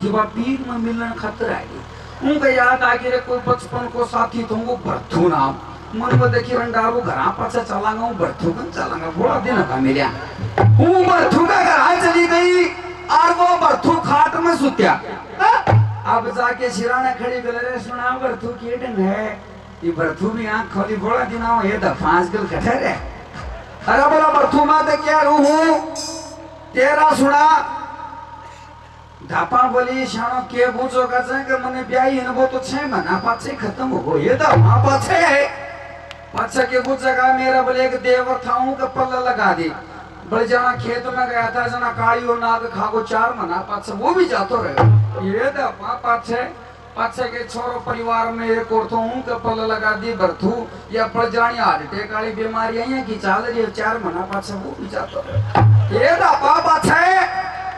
जीवा पीर में मिलने खातिर आई उनका याद आ गया कोई बचपन को साथी तो वो भरथू नाम मन में देखी रंडारू घर पाछा चलांगा हूँ भरथू कन चलांगा बड़ा दिन का मिला हूँ भरथू का घर चली गई और वो भरथू खाट में सुत्या अब जाके सिराने खड़ी गले सुना भरथू की ढंग है ये भरथू भी आँख खोली बड़ा दिन आओ ये दफांस गल कठर है अरे बोला भरथू मैं तो क्या हूँ तेरा सुना धापा बोली शानो के पूछो का कि मने ब्याही है वो तो 6 महीना पाछे खत्म हो ये तो वहां पाछे है पाछे के पूछेगा मेरा बोले एक देवर था हूं का पल्ला लगा दी बड़े जना खेत में गया था जना कालियो नाग खागो 4 महीना पाछे वो भी जातो रहे ये तो वहां पाछे पाछे के छोरो परिवार में एक और तो हूं का पल्ला लगा दी भरथू या पड़ जानी हार्ट अटैक वाली बीमारी है कि चाल रही 4 महीना पाछे वो भी जातो रहे ये तो पाछे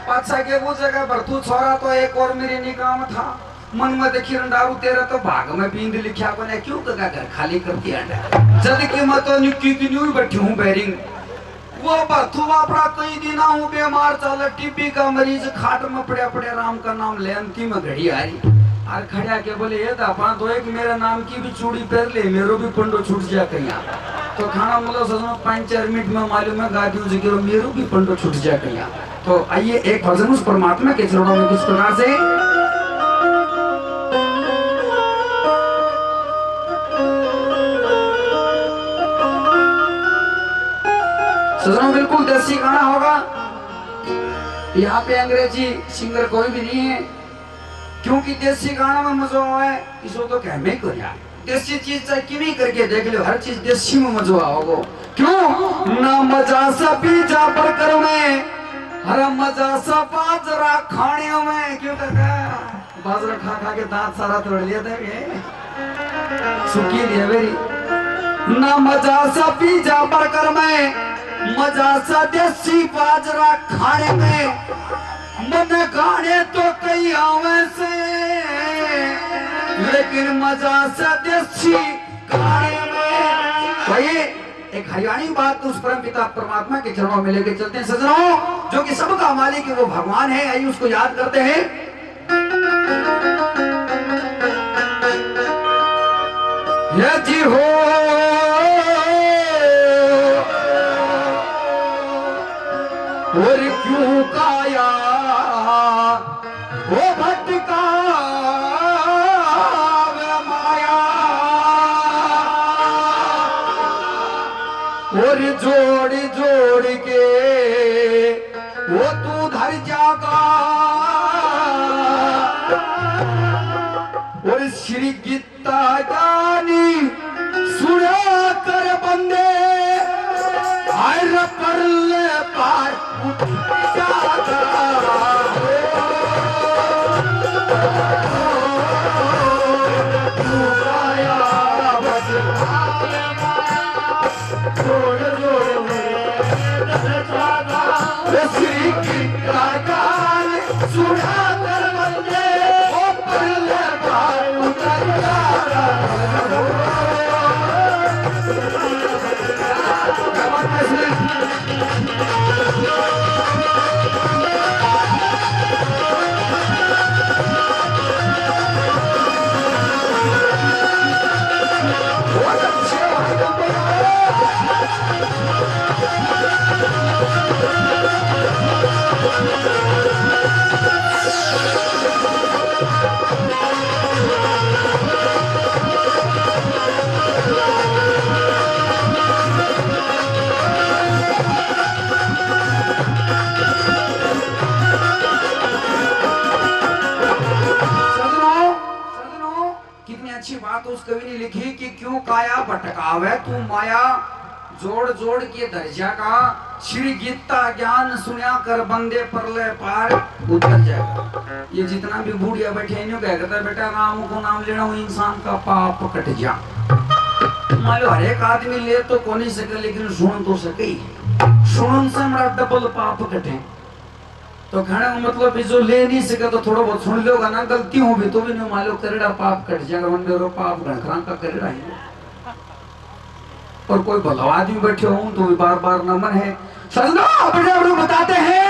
पाछा के पूछेगा भरथू छोरा तो एक और मेरी निगाह में था मन में देखी रंडारू तेरा तो भाग में बींद लिखा बने क्यों का घर खाली कर दिया जद की मैं तो निक्की की न्यू बैठी हूँ बैरिंग वो भरथू वापरा कई दिन हूँ बीमार चल टीबी का मरीज खाट में पड़े पड़े राम का नाम ले अंतिम घड़ी आ रही और खड़ा के बोले ये दफा तो एक मेरा नाम की भी चूड़ी पहन ले मेरो भी पंडो छूट जाए कहीं तो खाना मतलब सजनो 5-4 मिनट में मालूम है गाड़ी जिक्र मेरो भी पंडो छूट जाए कहीं तो आइए एक भजन उस परमात्मा के चरणों में किस प्रकार से सजनो बिल्कुल देसी गाना होगा यहाँ पे अंग्रेजी सिंगर कोई भी नहीं है क्योंकि देसी गाना में मजा आए इसको तो कहने ही को यार देसी चीज चाहे किमी करके देख लो हर चीज देसी में मजा आओगे क्यों ना मजा सा पिज्जा बर्गर में हर मजा सा बाजरा खाने में क्यों करता बाजरा खा खा के दांत सारा तोड़ लिया था ये सुखी लिया मेरी ना मजा सा पिज्जा बर्गर में मजा सा देसी बाजरा खाने में मन गाने तो कई आवे से लेकिन मजा सा देसी गाने में भाई एक हरियाणी बात तो उस परम पिता परमात्मा के चरणों में लेके चलते हैं सजनों जो कि सबका मालिक है वो भगवान है आइए उसको याद करते हैं ये जी हो और क्यों काया वो भटका माया और जोड़ जोड़ के वो तू धर जागा और श्री गीता गानी सुना कर बंदे हर परले पार जागा उस कवि ने लिखी कि क्यों काया भटकावे तू माया जोड़ जोड़ के दर्जा का श्री गीता ज्ञान सुनिया कर बंदे परले पार उतर जाएगा ये जितना भी बूढ़िया बैठे इन्हों कह करता बेटा राम को नाम लेना वो इंसान का पाप कट जा मान लो हर एक आदमी ले तो कौन नहीं सके लेकिन सुन तो सके सुन से हमारा डबल पाप कटे तो खाने का मतलब जो ले नहीं सके तो थोड़ा बहुत सुन लोगा ना गलती हो भी तो भी नहीं मालूम करेड़ा पाप कट जाएगा मन में पाप घनखरा का करेड़ा है और कोई भला आदमी बैठे हो तो भी बार बार नमन है सजना अपने बताते हैं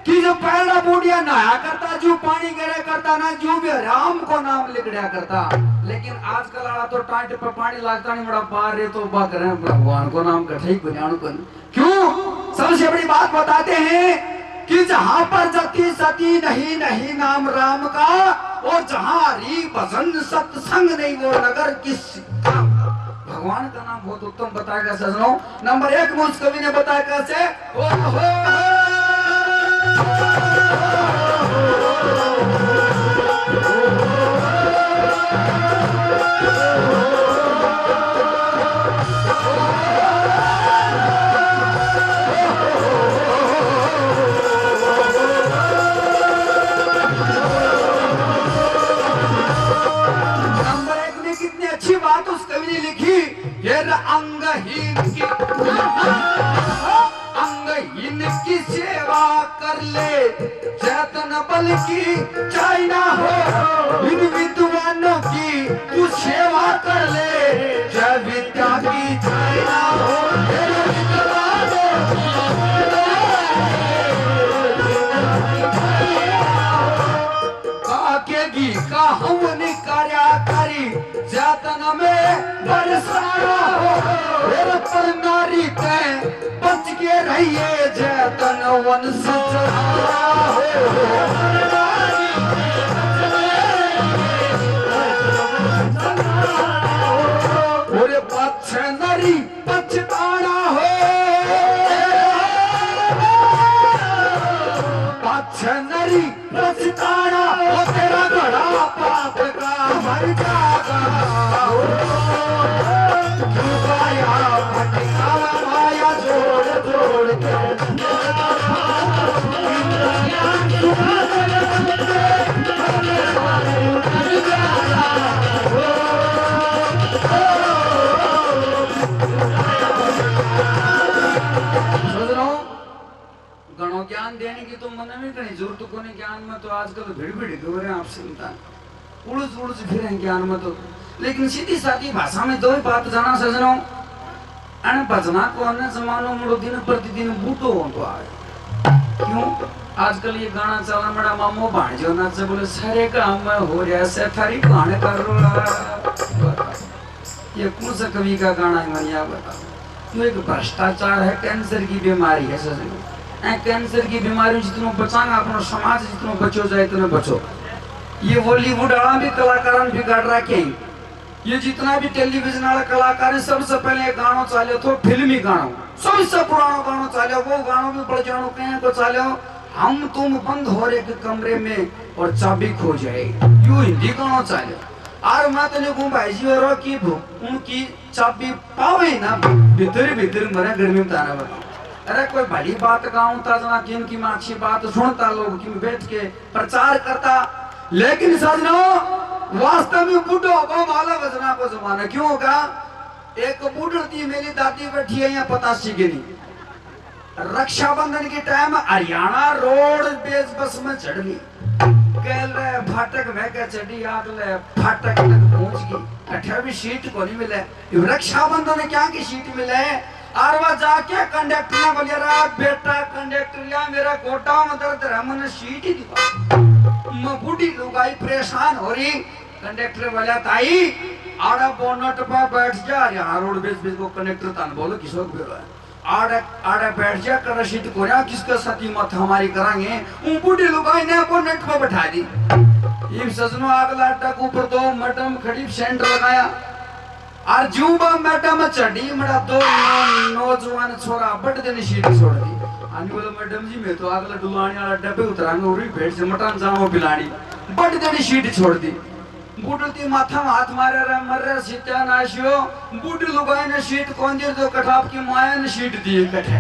कि जो पैरा बूढ़िया नहाया करता, जो पानी गिरा करता ना, जो भी राम को नाम लिख दिया करता। लेकिन आजकल आड़ा तो टाइट पे पानी लगता नहीं, बड़ा पार रे तो बा करे भगवान को नाम कठे ही क्यों। सबसे बड़ी बात बताते हैं कि जहां पर जति सती नहीं नहीं नाम राम का, और जहां हरि भजन सत्संग नहीं वो नगर किस काम का। भगवान का नाम बहुत उत्तम बताया सजनों। नंबर 1 में उस कवि ने बताया कैसे, अंगहीन की सेवा कर ले, चेतन बल की चाइना हो, इन विद्वानों की तू सेवा कर ले, जय विद्या की चाइना हो, काकेगी का हमने कार्याकारी, जतन में बरसाना हो, पर नारी के बच के रहिए, जतन वंश हो, पक्ष नरी पछताना हो, पक्ष नरी पछताना हो, तेरा बड़ा पाप का मर जागा माया जोड़ जोड़ के गणों ज्ञान देने की तो मन में कहीं जरूरत को नहीं। ज्ञान में तो आजकल भीड़ भीड़ हो रहे हैं आपसे उड़स उड़स फिर ज्ञान में तो। लेकिन सीधी सादी भाषा में दो ही बात जाना सजनों, अन भजना को अन्य जमानों मुड़ो दिन प्रतिदिन बूटो हो तो आए। क्यों आजकल ये गाना चला बड़ा मामो भांजो नाचे, बोले सारे काम में हो रहा से थारी भाण कर रो। ये कौन सा कवि का गाना है मैंने बताओ। क्यों एक भ्रष्टाचार है, कैंसर की बीमारी है सजनों। कैंसर की बीमारी जितना बचाना अपना समाज जितना बचो जाए इतना बचो। ये बॉलीवुड वाला भी कलाकार बिगाड़ रखे, ये जितना भी टेलीविजन वाला कलाकार है सबसे पहले गाना चाले तो फिल्मी गाना, सबसे पुराना गाना चाले वो गाना भी बढ़ जानो कहीं को चाले हम तुम बंद हो रहे कमरे में और चाबी खो जाए, यू हिंदी गाना चाले। और मैं तो नहीं भाई जी और की उनकी चाबी पावे ना भीतर भीतर मरे गर्मी में ताना बताओ। अरे कोई भली बात गाऊं जना की उनकी मैं अच्छी बात सुनता, लोग की बैठ के प्रचार करता। लेकिन सजनों वास्तव में बूढ़ो हो वाला वजना को जमाना क्यों होगा। एक बूढ़ी थी मेरी दादी बैठी है यहाँ 85 की नहीं, रक्षाबंधन के टाइम हरियाणा रोड बेस बस में चढ़ ली, कल फाटक में क्या चढ़ी आग ले फाटक तक पहुंच गई, अठा भी सीट को नहीं मिले। रक्षाबंधन क्या की सीट मिले और वह जाके कंडक्टर ने बोलिया रा बेटा कंडक्टर या मेरा गोटा में दर्द है मैंने सीट ही दिखा। मैं बूढ़ी लुगाई परेशान हो रही, कंडक्टर बोला ताई आड़ा बोनट पर बैठ जा, यहाँ रोड बेस बेस को कंडक्टर तान बोलो किशोर बेरो है आड़ा आड़ा बैठ जा कर सीट को ना किसका साथी मत हमारी कराएंगे। उन बूढ़ी लुगाई ने बोनट पर बैठा दी। ये सजनों अगला टक ऊपर दो मैडम खड़ी सेंटर लगाया और जुबा मैडम चढ़ी मड़ा दो नौजवान छोरा बट देने सीट छोड़ दी। आने बोला मैडम जी मैं तो अगला डुलाने वाला डब्बे उतरांगे और भेड़ से मटन जाओ पिलानी, बट देने सीट छोड़ दी। बूढ़ी माथा में हाथ मारे रहा मर रहा सीटा नाशियो, बूढ़ी लुगाई ने सीट कौन दे दो कठाप की माया ने सीट दी कठे।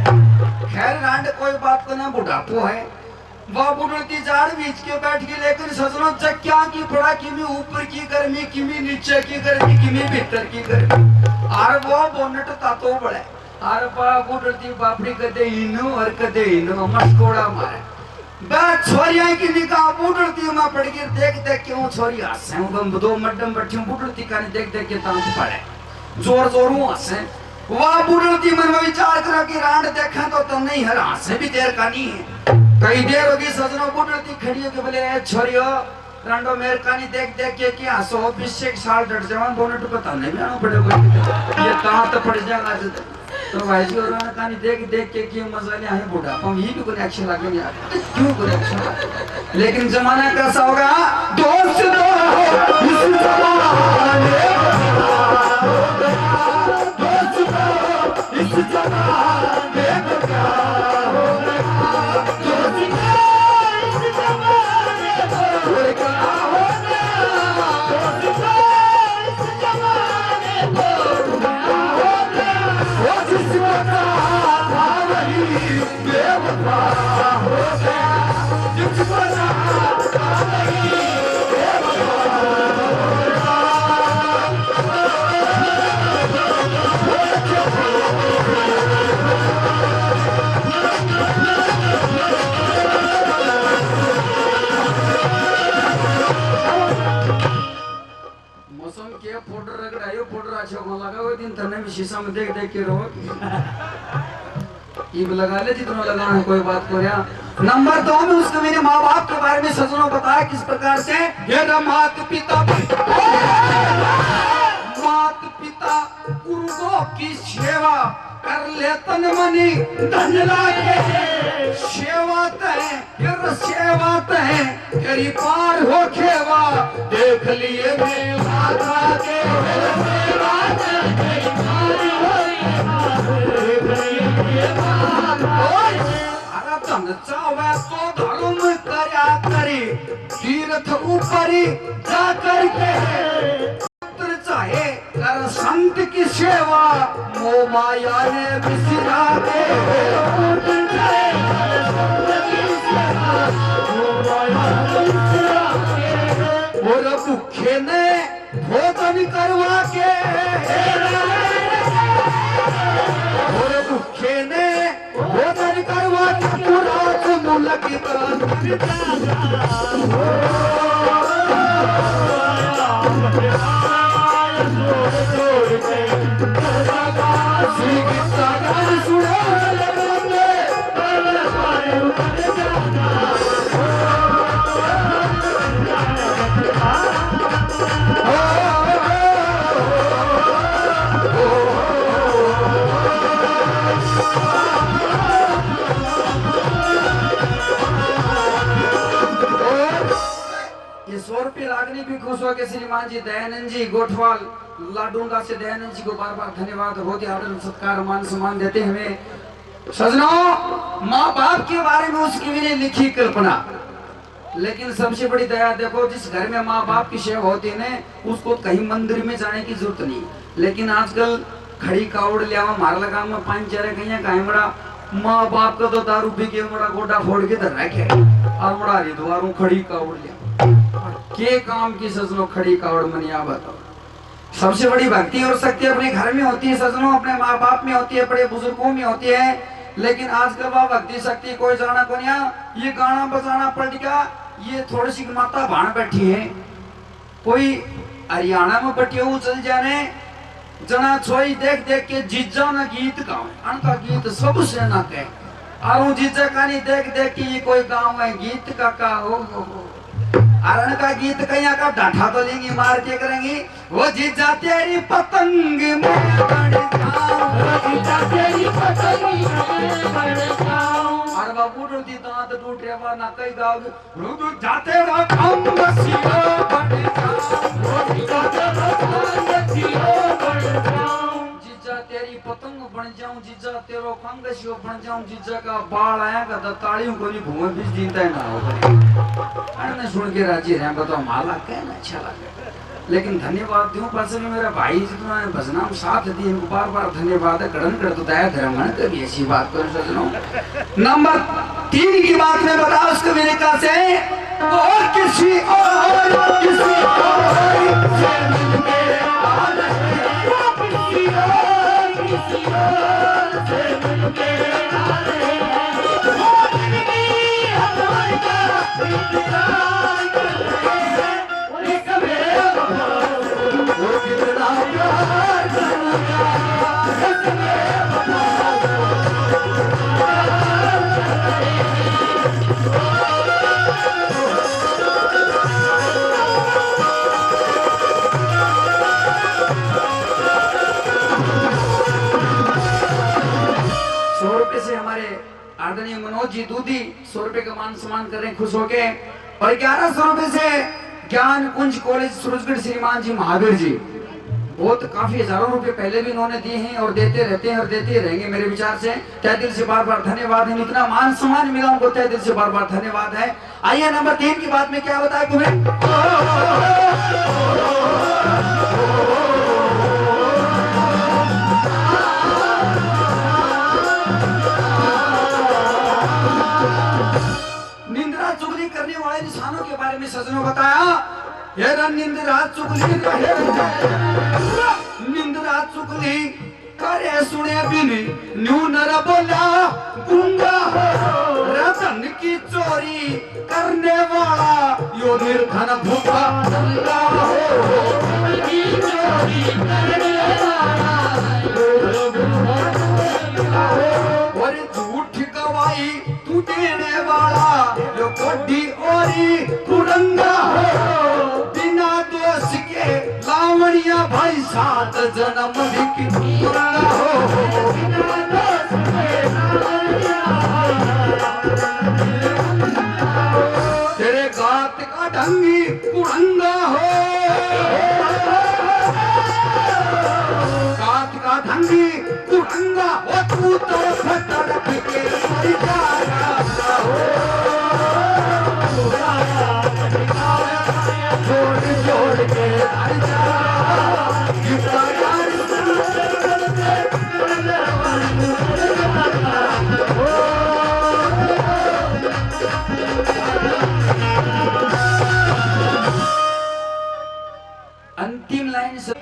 खैर रांड कोई बात को ना बुढ़ापो है, वह बुढ़ी झाड़ बीच के बैठ गई। लेकिन सजनों चक्या की पड़ा किमी ऊपर की गर्मी किमी नीचे की गर्मी किमी भीतर की गर्मी और वो बोनट तातो बड़े और बुढ़ी बापड़ी कदे इनो और कदे इनो मस्कोड़ा मारे बैठ छोरियां की निगाह बुढ़ी में पड़ गई। देख देख क्यों छोरी हंसे दो मैडम बैठी बुढ़ी का देख देख के तांत पड़े जोर जोर हंसे वाह बुढ़ती मन में विचार करो कि रांड देखा तो नहीं हर हाथ से भी देर का नहीं है। कई देर होगी सजनों बुढ़ती खड़ी हो के बोले छोरियो रांडो मेरे कहानी देख देख के क्या 120 साल डट जवान बोने तो पता नहीं आना पड़ेगा ये कहाँ तो पड़ जाएगा तो भाई जी और कहानी देख देख के क्यों मजा नहीं आए बूढ़ा हम यही भी कोई अच्छे लगे नहीं आते क्यों कोई अच्छा लेकिन जमाना कैसा होगा दोस्त इस जमाने इस जमाने को क्या होगा दोस्त इस जमाने को क्या होगा दोस्त इस जमाने को क्या होगा वो जिसको था वही बेवफा हो गया जिसको था वही बेवफा हो गया मौसम के फोटो रगड़ायो फोटो अच्छा को लगा वो दिन तने भी शीशा में देख देख के रहो इब लगा ले जितना लगाना कोई बात को रहा नंबर 2 में उसके मेरे माँ बाप के बारे में सजनों बताया किस प्रकार से ये मात पिता गुरुओं की सेवा कर ले तन मनी धन लागे सेवा तय तेरी पार हो खेवा देख लिए मैं माता के सेवा तेरी पार हो देख लिए अरे धन चावे तो धर्म करया करी तीर्थ ऊपरी जा करके चाहे कर संत की सेवा मोह माया ने बिसरा के और भूखे ने भोजन करवा के और भूखे ने भोजन करवा के पूरा मूल की भी खुश हो के श्रीमान जी दयानंद जी गोठवाल लाडूंगा से दयानंद जी को बार बार धन्यवाद बहुत ही आदर सत्कार मान सम्मान देते हुए सजनों माँ बाप के बारे में उसकी भी लिखी कल्पना लेकिन सबसे बड़ी दया देखो जिस घर में माँ बाप की सेवा होती है ना उसको कहीं मंदिर में जाने की जरूरत नहीं लेकिन आजकल खड़ी कावड़ लिया मार लगा में 5 चेहरे कहीं कहीं बड़ा माँ बाप का तो दारू पी के बड़ा गोडा फोड़ के धर रखे और बड़ा हरिद्वारों खड़ी कावड़ लिया के काम की सजनों खड़ी कावड़ मनिया बताओ सबसे बड़ी भक्ति और शक्ति अपने घर में होती है सजनों अपने माँ बाप में होती है बड़े बुजुर्गों में होती है लेकिन आजकल वह भक्ति शक्ति कोई जाना को नहीं ये गाना बजाना पड़ गया ये थोड़ी सी माता भाण बैठी है कोई हरियाणा में बैठी हो चल जाने जना छोई देख देख के जीजा ना गीत गाँव अनका गीत सबसे ना कहे और जीजा का नहीं देख देख के ये कोई गाँव है गीत का हो अरण का गीत कहीं का डाठा तो लेंगी मार के करेंगी वो जीजा तेरी पतंग में बढ़ जाऊं वो जीजा तेरी पतंग में बढ़ जाऊं और बाबू रोती दांत टूट रे ना कई गाओ रुद जाते रा काम बसियो बढ़ जाऊं वो जीजा तेरा काम बसियो बढ़ जाऊं जीजा तेरी पतंग बन जाऊं जीजा तेरो फंगसियो बन जाऊं जीजा का बाल आएगा तो तालियों को नहीं भूमि बीच जीता है ना हो अरे सुन के राजी रहे बताओ माला कहना अच्छा लगे लेकिन धन्यवाद दूं पास में मेरा भाई जितना भजनाम साथ दिए इनको बार बार धन्यवाद है कड़न कर तो दया धर्मण कभी ऐसी बात करो सजनों नंबर 3 की बात में बताओ उसको मेरे का से और किसी और से मिलके आ रहे वो किसी और से मिलके आ रहे वो जिंदगी हमारी का इंतजार कर रहे हैं वो कितना प्यार करना का मान सम्मान कर रहे हैं खुश होके। और 1100 रुपए से ज्ञान कुंज कॉलेज सूरजगढ़ श्रीमान जी महावीर जी, बहुत काफी हजारों रुपए पहले भी इन्होंने दिए हैं और देते रहते हैं और देते रहेंगे मेरे विचार से। तहे दिल से बार बार धन्यवाद है, इतना मान सम्मान मिला उनको, तहे दिल से बार बार धन्यवाद है। आइए नंबर 3 की बात में क्या बताया तुम्हें। निंद्रा चुगली करने वाले इंसानों के बारे में सजनों बताया। निंद्रा चुगली निंद्रा चुगली करे सुने बिन न्यू नर बोला गुंगा हो, रतन की चोरी करने वाला यो निर्धन भूखा नंगा हो, की चोरी करने वाला और झूठ गवाही तू देने वाला यो कोडी ओरी कुरंगा हो, बिना दोष के लावणिया भाई 7 जन्म लिखी हो, बिना दोष के लावणिया तेरे गात का ढंगी कुरंगा हो, गात का ढंगी कुरंगा हो, तू तो फटक के जोड़ जोड़ के अंतिम लाइन से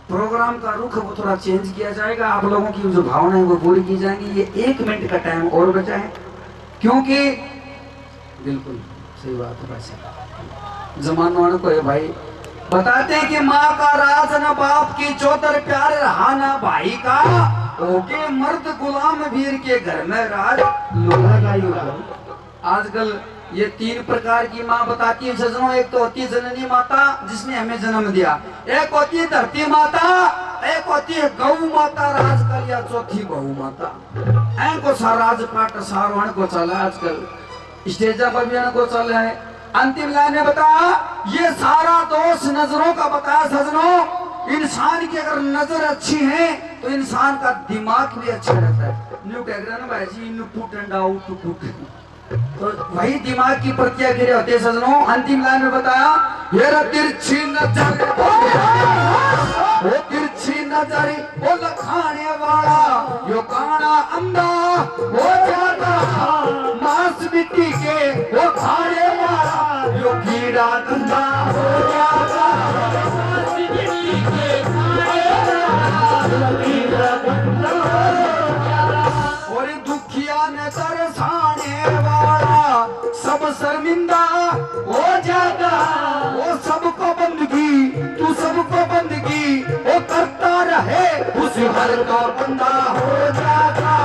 प्रोग्राम का रुख वो थोड़ा चेंज किया जाएगा। आप लोगों की जो भावना है वो पूरी की जाएंगी। ये 1 मिनट का टाइम और बचा है, क्योंकि बिल्कुल सही बात है भाई, जमाना को है भाई। बताते हैं कि माँ का राज न बाप की चौतर प्यार रहा न भाई का, ओके मर्द गुलाम वीर के घर में राज लोहा का युग। आजकल ये 3 प्रकार की माँ बताती है सजनों। एक तो होती है जननी माता जिसने हमें जन्म दिया, एक होती है धरती माता, एक होती है गौ माता राजकल या चौथी बहु माता। इनको राजपाट सारवण को चला आजकल स्टेज पर भी इनको चल रहा है। अंतिम लाइन में बताया ये सारा दोष नजरों का बताया सजनों। इंसान की अगर नजर अच्छी है तो इंसान का दिमाग भी अच्छा रहता है। न्यू कह रहे ना भाई जी input and output, तो वही दिमाग की प्रतिक्रिया होती है सजनों। अंतिम लाइन में बताया ये तिरछी नजर वो तिरछी नजर वो लखाने वाला यो काना अंधा वो ज्यादा मांस मिट्टी के वो खाने वाला यो कीड़ा गंदा हो जाता, मांस मिट्टी के खाने वाला कीड़ा गंदा हो जाता, और दुखिया ने तरसाने वाला सब शर्मिंदा हो जाता, वो सबको बंदगी तू सबको बंदगी वो करता रहे उस हर का बंदा हो जाता,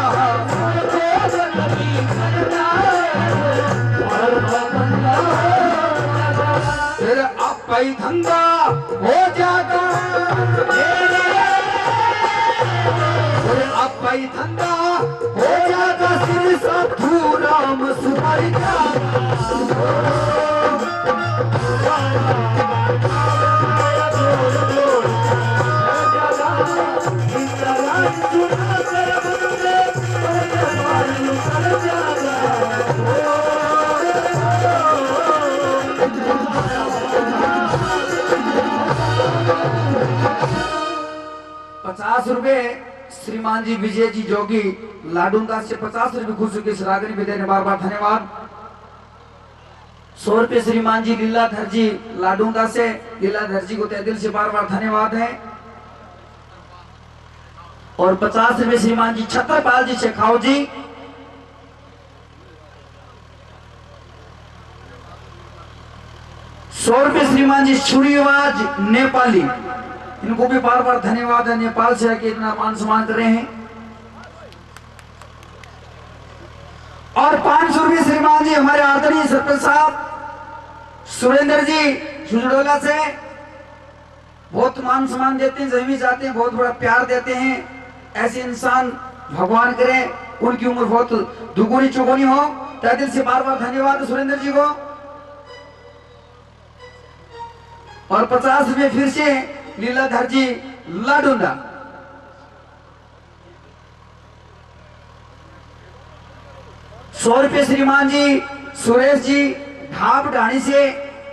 फिर आप ही धंधा हो जाता, फिर आप ही धंधा हो जाता, सिर साधु राम सुधार ₹50 श्रीमान जी विजय जी जोगी लाडूंगा से 50 रुपए खुश होकर सरागनी भी देने बार बार धन्यवाद। 100 रुपए श्रीमान जी लीलाधर जी लाडूंगा से, लीलाधर जी को तहे दिल से बार बार धन्यवाद है। और 50 रुपए श्रीमान जी छत्रपाल जी शेखाव जी, 100 रुपए श्रीमान जी छुड़ीवाज नेपाली, इनको भी बार बार धन्यवाद है, नेपाल से आके इतना मान सम्मान कर रहे हैं। और 500 रुपए श्रीमान जी हमारे आदरणीय सरपंच साहब सुरेंद्र जी सुजड़ोला से, बहुत मान सम्मान देते हैं, जमीन जाते हैं, बहुत बड़ा प्यार देते हैं। ऐसे इंसान भगवान करे उनकी उम्र बहुत दुगुनी चौगुनी हो। तहे दिल से बार बार धन्यवाद सुरेंद्र जी को। और 50 रुपये फिर से लीलाधर जी लाडूंडा। ₹100 श्रीमान जी सुरेश जी ढाब ढाणी से।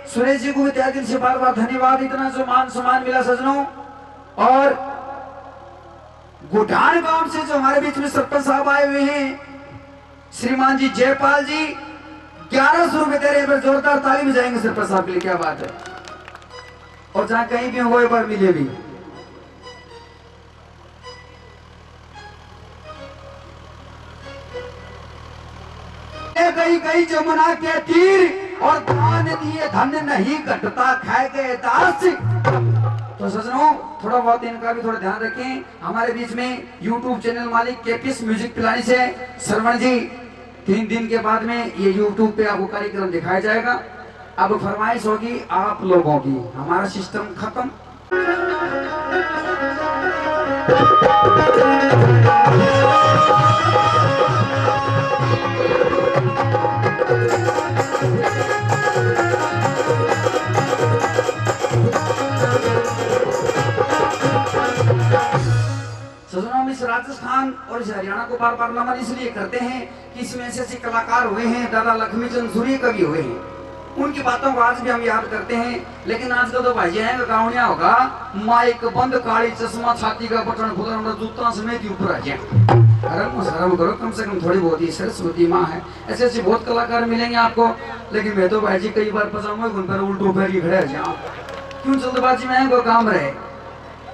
सुरेश जी को भी तहे दिल से बार बार धन्यवाद। इतना जो मान सम्मान मिला सजनों। और गुठान गांव से जो हमारे बीच में सरपंच साहब आए हुए हैं श्रीमान जी जयपाल जी, 1100 रुपए दे रहे हैं। जोरदार ताली बजाएंगे सरपंच साहब के लिए, क्या बात है। और जहां कहीं भी हो एक बार मिले भी। गई गई जमुना के तीर और दान दिए धन नहीं घटता खाए गए दास। तो सजनों थोड़ा बहुत इनका भी थोड़ा ध्यान रखें। हमारे बीच में YouTube चैनल मालिक केपीएस म्यूजिक पिलानी से श्रवण जी 3 दिन के बाद में ये YouTube पे आपको कार्यक्रम दिखाया जाएगा। अब फरमाइश होगी आप लोगों की, हमारा सिस्टम खत्म। राजस्थान और हरियाणा को बार बार नमन इसलिए करते हैं कि इसमें ऐसे कलाकार हुए हैं, दादा लक्ष्मीचंद सूर्य कवि हुए हैं, उनकी बातों को आज भी हम याद करते हैं। लेकिन आज का तो भाई आएगा गाँवनिया होगा, माइक बंद, काली चश्मा, छाती का बटन खुला, जूता समेत ऊपर आ जाए। शर्म करो कम से कम थोड़ी बहुत ही। सरस्वती माँ है, ऐसे ऐसे बहुत कलाकार मिलेंगे आपको। लेकिन मैं तो भाई जी कई बार पजामा उन पर उल्टो पैर ही खड़े जाओ, क्यों जल्दबाजी में को काम रहे।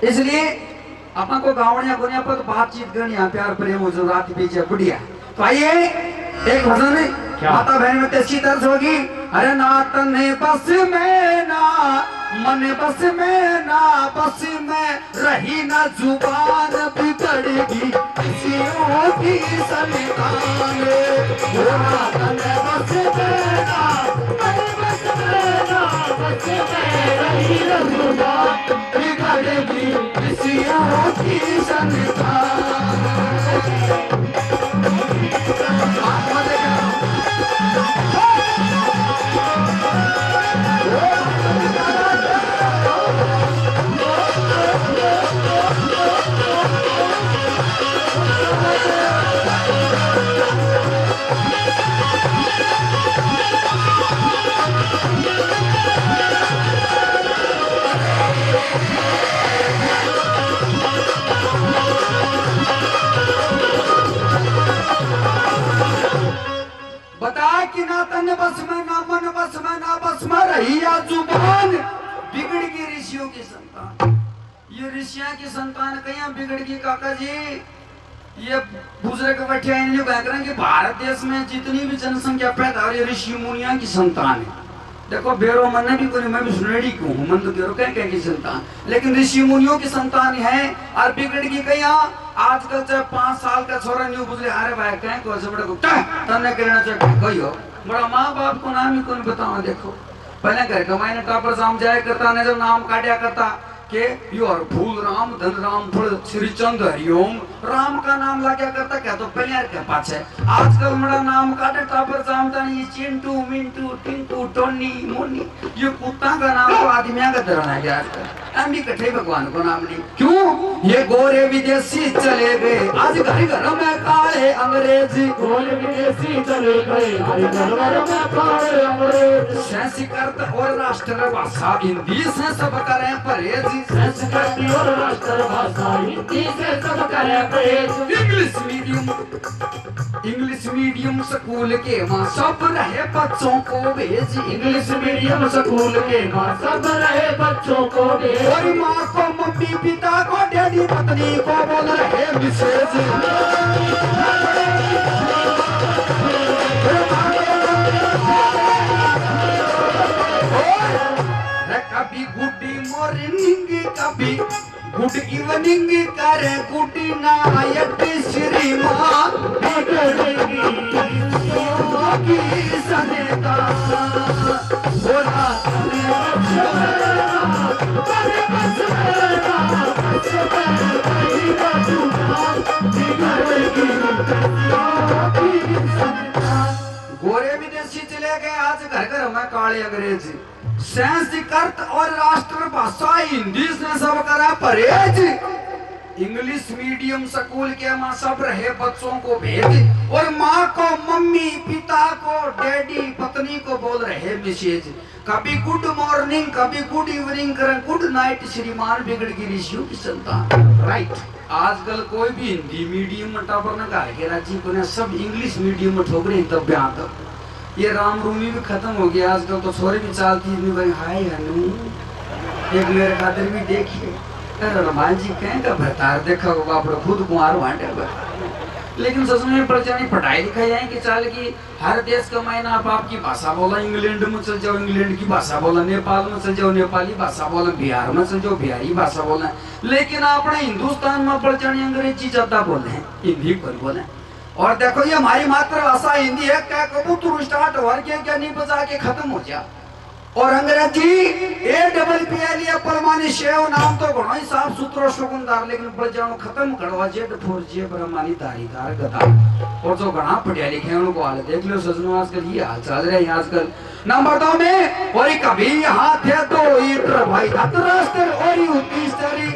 इसलिए अपन को गाँवनिया गुनिया पर बातचीत करनी, प्यार प्रेम हो जो रात पीछे बुढ़िया। तो आइए एक भजन माता बहन में कैसी तरस होगी। अरे ना तने बस में ना मन बस में ना बस में रही ना जुबान बिगड़ेगी किसियों की संतान। ना तने बस में ना मन बस में ना बस में रही ना जुबान बिगड़ेगी किसियों की संतान। तन बस में ना मन बस में ना बस में रही या जुबान बिगड़ गई ऋषियों की संतान। ये ऋषियों की संतान कहीं बिगड़ गई काका जी। ये बुजुर्ग बैठे हैं कि भारत देश में जितनी भी जनसंख्या पैदा हो रही है ऋषि मुनिया की संतान है। देखो बेरो मन भी कोई, मैं भी सुनेड़ी क्यों हूँ, मन तो कह कह की संतान, लेकिन ऋषि मुनियों की संतान है। और बिगड़ गई कहीं आजकल चाहे 5 साल का छोरा न्यू बुझले, अरे भाई कहीं को तने कहना चाहे कोई हो बड़ा माँ बाप को नाम ही कौन बताओ। देखो पहले घर कमाई टापर जाम जाया करता ने जब नाम काटा करता के यू और फूल राम धन राम फल श्री चंद हरिओम, राम का नाम लाग्या करता क्या तो पहले के पाछे। आजकल बड़ा नाम काटे टापर जाम ये चिंटू मिंटू टिंटू टोनी मोनी, ये कुत्ता का नाम तो आदमिया का धरण है आजकल। हम भी कठे भगवान को नाम नहीं क्यों। ये गोरे विदेशी चले गए आज घर घर में काले अंग्रेजी, गोरे विदेशी चले गए आज घर घर में काले अंग्रेज। संस्कृत और राष्ट्रभाषा हिंदी से सब करें परहेज, संस्कृत और राष्ट्रभाषा हिंदी से सब करें परहेज। इंग्लिश मीडियम स्कूल के माँ सब रहे बच्चों को भेज, इंग्लिश मीडियम स्कूल के माँ सब रहे बच्चों को भेज। और माँ को मम्मी पिता को डैडी पत्नी को बोल रहे मिसेज। कभी गुड मॉर्निंग कभी गुड इवनिंग करे गुड नाइट श्रीमान की सनेता बोला बस घर घर में काले अंग्रेज संस्कृत और राष्ट्रभाषा हिंदी से सब करा परहेज इंग्लिश मीडियम स्कूल के माँ सब रहे बच्चों को भेज और माँ को मम्मी पिता को डैडी पत्नी को बोल रहे मैसेज कभी गुड मॉर्निंग कभी गुड इवनिंग करें गुड नाइट श्रीमान बिगड़ की ऋषियों की संतान राइट। आजकल कोई भी हिंदी मीडियम में टापर न कहा राज्य को सब इंग्लिश मीडियम में ठोक रहे तब यहाँ तक ये राम रूमी भी खत्म हो गया। आजकल तो छोरी भी चलती है हाय हनु एक मेरे खातिर भी देखिए हनुमान जी कहें का भरतार देखा होगा आप खुद कुमार वांटे लेकिन सच में प्रचारी पढ़ाई लिखाई है कि चाल की हर देश का मायना आप आपकी भाषा बोला इंग्लैंड में चल जाओ इंग्लैंड की भाषा बोला नेपाल में चल जाओ नेपाली भाषा बोला बिहार में चल जाओ बिहारी भाषा बोला लेकिन अपने हिंदुस्तान में प्रचारी अंग्रेजी ज्यादा बोले हैं हिंदी पर बोले। और देखो ये हमारी मातृभाषा हिंदी है क्या कबूतर स्टार्ट हो क्या नहीं बजा के खत्म हो जाए और अंग्रेजी APPL मानी शेव नाम तो घणो ही साफ सुथरो शगुनदार लेकिन प्रजानो खत्म करवा जेड फोर जे ब्रह्मानी धारीदार गदा और जो घणा पढ़िया लिखे उनको हाल देख लो सजनो आजकल ये हाल चल रहा है आजकल। नंबर 2 में और कभी यहाँ थे तो ईटर भाई धतराष्ट्र और उत्तरी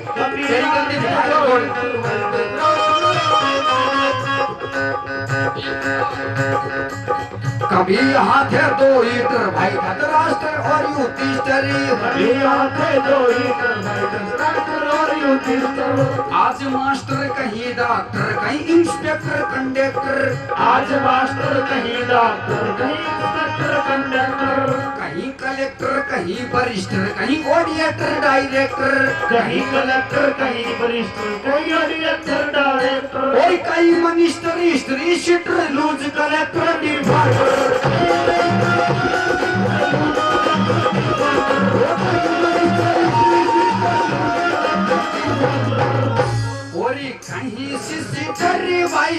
कभी यहाँ थे दो ईटर भाई धतराष्ट्र और युधिष्ठिर कभी यहाँ थे दो ईटर भाई धतराष्ट्र और युधिष्ठिर आज मास्टर कहीं डॉक्टर कहीं इंस्पेक्टर कंडक्टर आज मास्टर कहीं डॉक्टर कहीं इंस्पेक्टर कंडक्टर कहीं कलेक्टर कहीं वरिष्ठर कहीं ऑडिटर डायरेक्टर कहीं कलेक्टर कहीं वरिष्ठर कहीं ऑडिटर डायरेक्टर और कहीं मिनिस्टर स्त्री शिटर लूज कलेक्टर डिफाल्टर कहीं सिसी टरी भाई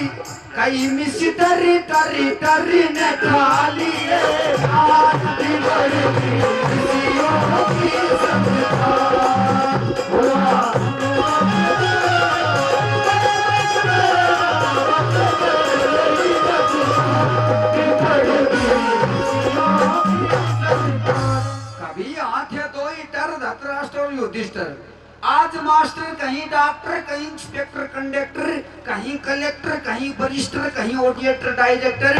कहीं मिसी टरी टरी टरी ने खा लिए आज भी बड़ी खुशियों की कभी आंखें दो ही डर धतराष्ट्र और युधिष्ठिर आज मास्टर कहीं डॉक्टर कहीं इंस्पेक्टर कंडक्टर कहीं कलेक्टर कहीं वरिष्ठर कहीं ऑडिटर डायरेक्टर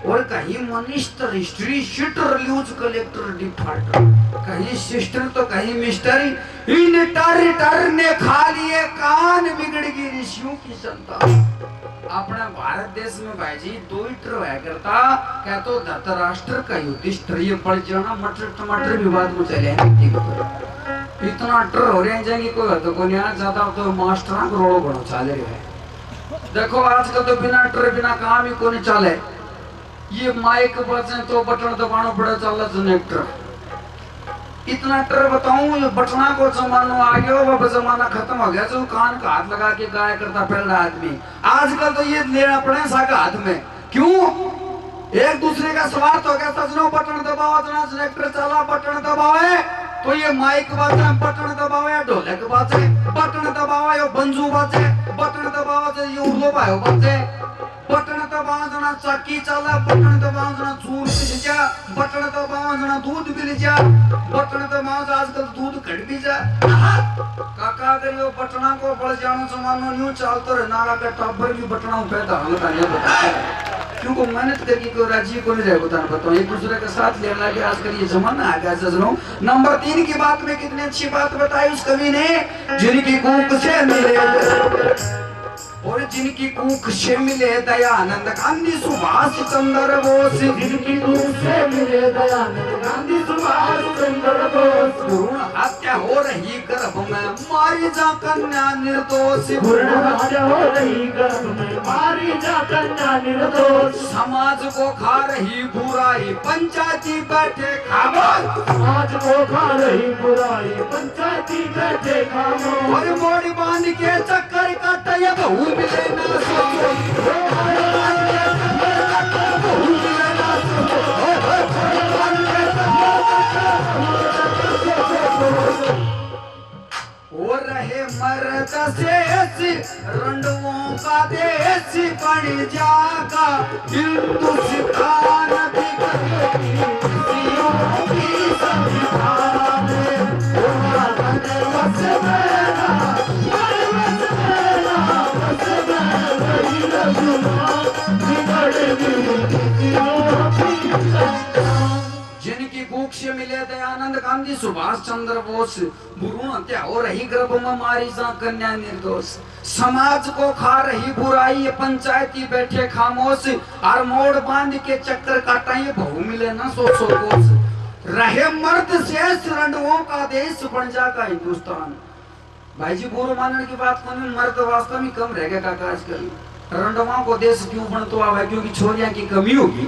और कहीं मिनिस्टर स्त्री शिटर लूज कलेक्टर डिफाल्टर कहीं सिस्टर तो कहीं मिस्टर इन टर ने खा लिए कान बिगड़ गई ऋषियों की संतान। अपना भारत देश में भाई जी 2 लीटर हुआ करता क्या तो धतराष्ट्र का युधिष्ठिर ये पड़ जाना मटर टमाटर विवाद में चले इतना टर हो रहे हैं कोई तो को नहीं ज्यादा तो मास्टर करोड़ों बनो चल रहे हैं। देखो आजकल तो बिना टर बिना काम ही को नहीं चले ये माइक बजे तो बटन दबाना पड़ा चल जनरेटर इतना टर बताऊं ये बटना को जमाना आ गया वो जमाना खत्म हो गया जो कान का हाथ लगा के गाया करता पहला आदमी आजकल तो ये लेना पड़े सागा हाथ में क्यों एक दूसरे का स्वार्थ हो गया सजनो बटन दबाओ जनरेटर चला बटन दबाओ तो ये माइक बाजे बटन दबाओ या ढोलक बाजे बटन दबाओ या बंजू बाजे बटन दबाओ ये उर्लो भायो बाजे बटन दबाओ जना चक्की चला बटन दबाओ जना चूर पिल जा बटन दबाओ जना दूध पिल जा बटन दबाओ आजकल दूध घट भी जा काका अगर यो बटना को पड़ जानो जमानो न्यू चलतो रे नागा का टब्बर भी बटना पैदा होता नहीं बता क्योंकि मेहनत करके कोई राज्य को नहीं रहे बता बताओ एक दूसरे के साथ लेना के आजकल ये जमाना आ गया सजनों। नंबर 3 की बात में कितनी अच्छी बात बताई उस कवि ने जिनकी कूक से मिले और जिनकी कूक से मिले दयानंद गांधी सुभाष चंद्र बोस जिनकी कूक से मिले दयानंद गांधी सुभाष चंद्र बोस भ्रूण हत्या हो रही गर्भ में मारी जा कन्या निर्दोष भ्रूण हत्या हो रही गर्भ में मारी जा कन्या निर्दोष समाज को खा रही बुराई पंचायती बैठे खामोश समाज को खा रही बुराई पंचायती बैठे खामोश और बॉडी बांध के चक्कर काटा ये बहू मिले ना सोचो और रहे मर्द का शेष रंडवों का देश बन जागा हिंदुस्तान भी करेगी की संविधान बस मेरा जिनकी भूख से मिले दयानंद गांधी सुभाष चंद्र बोस भ्रूण हत्या हो रही गर्भ में मारी जा कन्या निर्दोष समाज को खा रही बुराई पंचायती बैठे खामोश और मोड़ बांध के चक्कर काटाई बहु मिले न सो कोस रहे मर्द शेष रंडवों का देश बन जाएगा हिंदुस्तान। भाई जी बुरो मानने की बात को नहीं मर्द वास्तव में कम रह गया काका आजकल रंडवा को देश क्यों बन तो आवे क्योंकि छोरियां की कमी होगी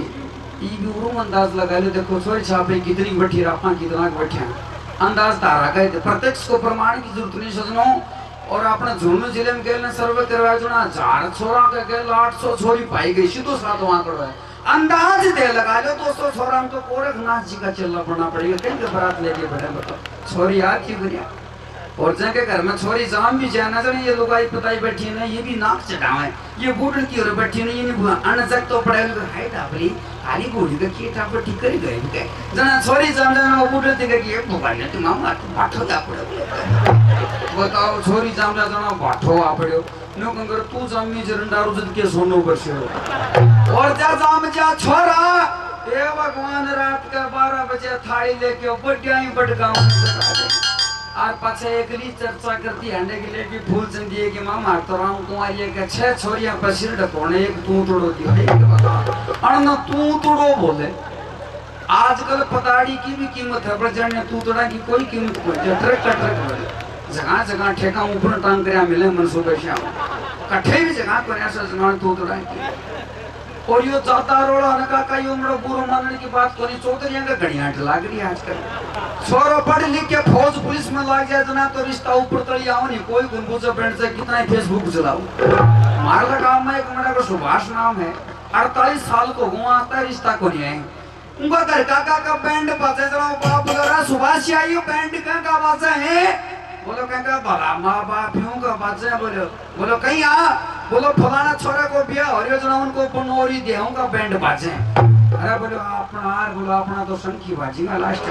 ये भी उरूम अंदाज लगा लो देखो छोरी छापे कितनी बैठी रापा कितना बैठे अंदाज तारा गए प्रत्यक्ष को प्रमाण की जरूरत नहीं सजनों और अपने झुंझुनू जिले में गए सर्वे करवाया जो ना 1000 छोरा के गए 800 छोरी पाई गई सीधो साधो आंकड़ो है अंदाज दे लगा लो 200 छोरा तो गोरखनाथ जी का चलना पड़ना पड़ेगा कहीं के बारात लेके बैठे बताओ छोरी यार की दुनिया और जिनके घर में छोरी जाम भी जाना चाहिए ये लोग आई पताई बैठी है ना ये भी नाक चढ़ावे ये बूढ़ी की ओर बैठी नहीं ये नहीं अनजक तो पड़े हाय डाबली खाली बूढ़ी का की टाप ठीक कर गए के जना छोरी जाम जाना वो बूढ़ी दिखे कि एक भगवान ने तुम बाठो दा पड़े बताओ छोरी जाम जाना बाठो आ पड़ो नो कंगर तू जामी जरंडारू जद के सोनो बरसे और जा जाम जा छोरा ए भगवान रात के 12 बजे थाली लेके बड़ियाई बड़गांव और पाछे एकली चर्चा करती हंडे के लिए कि फूल चंदी है कि मां मारता रहा हूं कुआं ये के 6 छोरियां पर सिर ढकोने एक तू तोड़ो दी है के बता और ना तू तोड़ो बोले आजकल पताड़ी की भी कीमत है पर जाने तू तोड़ा की कोई कीमत कोई ट्रक का ट्रक बोले जगह जगह ठेका ऊपर टांग करया मिले मनसूबे शाम कठे भी जगह को ऐसा जगह तू तोड़ा की और यो जाता रोड़ा नका का यो मरो बुरो मानने की बात कोनी चौधरियां का घड़ियां लाग रही आजकल छोरो पढ़ लिख के फौज पुलिस में लग जाए जना तो रिश्ता ऊपर तली आओ नहीं कोई गुनगुजा बैंड से कितना ही फेसबुक चलाओ मारला गांव में एक मेरा को सुभाष नाम है 48 साल को हुआ आता रिश्ता को नहीं है उनका घर काका का बैंड बजे जरा बाप बोल रहा सुभाष आई बैंड का बजे है बोलो कहता भला माँ बाप यूं का बजे बोलो कहीं आ बोलो फलाना छोरा को बिया और जना उनको पनोरी देहूं का बैंड बाजे अरे बोलो अपना तो संखी बाजी का लास्ट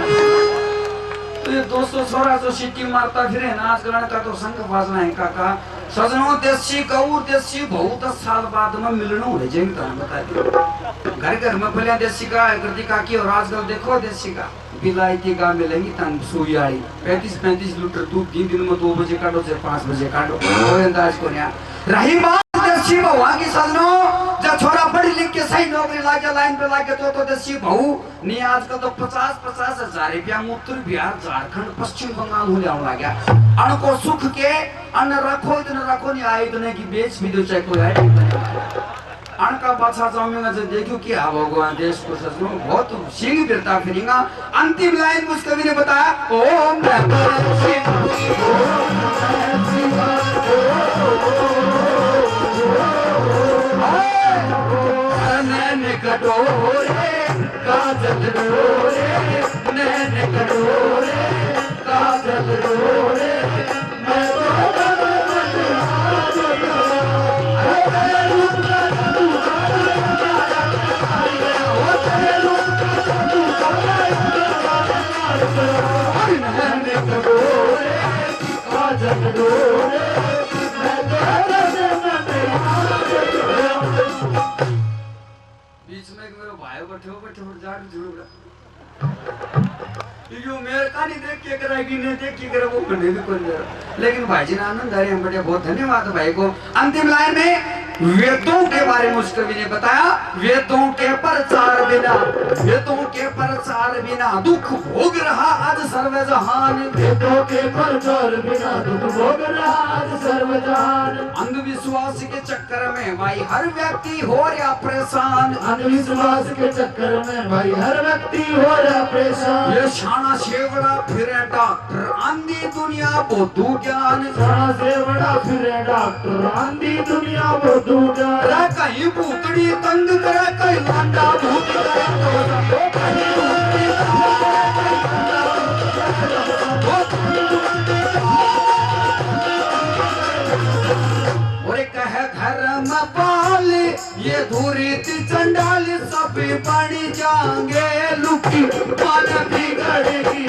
तो ये 200 छोरा जो सिटी मारता फिरे ना आजकल का तो संख बाजना है काका सजनों देसी गऊ देसी बहुत साल बाद में मिलना हो जाएंगे तो बता दे घर घर में पहले देसी का करती काकी और आजकल देखो देसी का बिलायती का मिलेंगी तन सुई आई 35 लीटर दूध दिन में 2 बजे काटो से 5 बजे काटो कोई अंदाज को नहीं रही बात देसी बहुआ की सजनों जब छोरा पढ़ी लिख के सही नौकरी लागे लाइन पे लागे तो देसी बहू नहीं आजकल तो 50 हजार रुपया उत्तर बिहार झारखंड पश्चिम बंगाल हो जाने लगा अन्न को सुख के अन्न रखो नहीं आए इतने की बेच भी दो चाहे कोई आए अन्न का बादशाह जाऊंगा जब देखो कि भगवान देश को सजनों बहुत सिंह बिरता फिरेगा अंतिम लाइन मुझ कवि ने बताया ओम कटोरे काजल रोरे नैन कटोरे काजल रोरे मैं बीच में मेरे भाई बैठे जाट जरूर यो मेरे का नहीं देख के कराएगी नहीं देख के करे वो करने भी कोई नहीं लेकिन भाई जी ने आनंद आ रहे हैं बड़े बहुत धन्यवाद भाई को अंतिम लाइन में वेदों के बारे में उस कवि ने बताया वेदों के प्रचार बिना दुख भोग रहा आज सर्व जहान वेदों के प्रचार बिना दुख भोग रहा आज सर्व जहान अंधविश्वास के चक्कर में भाई हर व्यक्ति हो रहा परेशान अंधविश्वास के चक्कर में भाई हर व्यक्ति हो रहा परेशान ये शाना शेवड़ा फिरे डॉक्टर अंधी दुनिया बुद्धू ज्ञान शाना शेवड़ा फिरे डॉक्टर अंधी दुनिया बुद्धू ज्ञान कहीं भूतड़ी तंग करे कहीं लांडा भूत करे बन जाएंगे लुकी मन बिगड़ेगी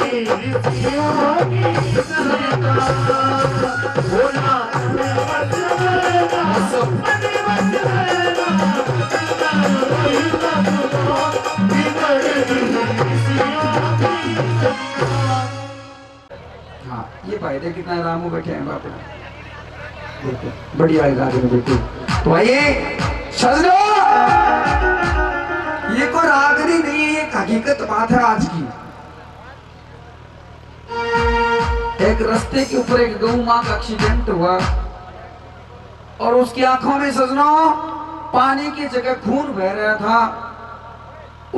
हाँ ये भाई देख कितना आराम हो बैठे हैं बाप देखो बढ़िया इलाज में बेटी तो आइए सजनो ये कोई रागनी नहीं है, एक हकीकत बात है आज की। एक रास्ते के ऊपर एक गऊ माँ का एक्सीडेंट हुआ और उसकी आंखों में सजनो पानी की जगह खून बह रहा था।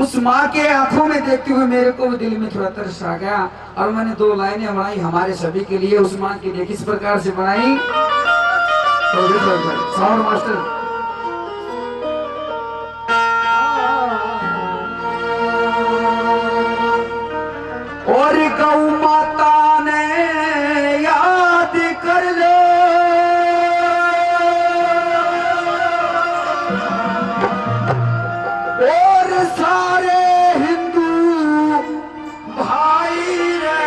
उस माँ के आंखों में देखते हुए मेरे को दिल में थोड़ा तरस आ गया और मैंने 2 लाइनें बनाई हमारे सभी के लिए। उस माँ की देख इस प्रकार से बनाई। साउंड मास्टर और गौ माता ने याद कर लो और सारे हिंदू भाई रे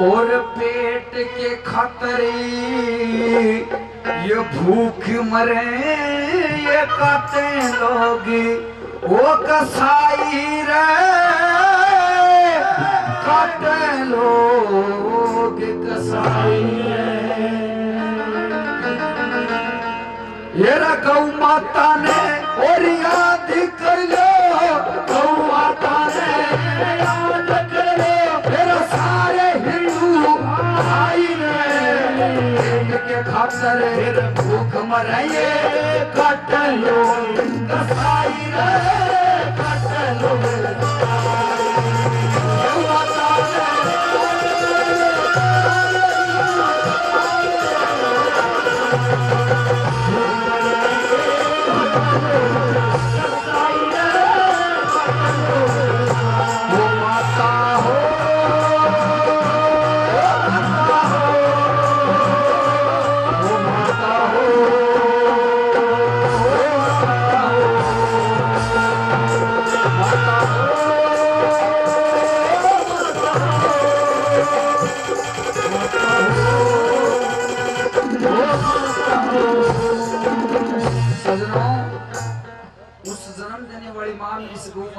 और पेट के खतरे ये भूख मरे ये काटे लोग वो कसाई रे काटे लोग कसाई ये गौ माता ने और याद कर लो गौ माता ने याद कर लो मेरा सारे हिंदू भाई रे के खातर भूख मराइए काट लो कसाई रे काट लो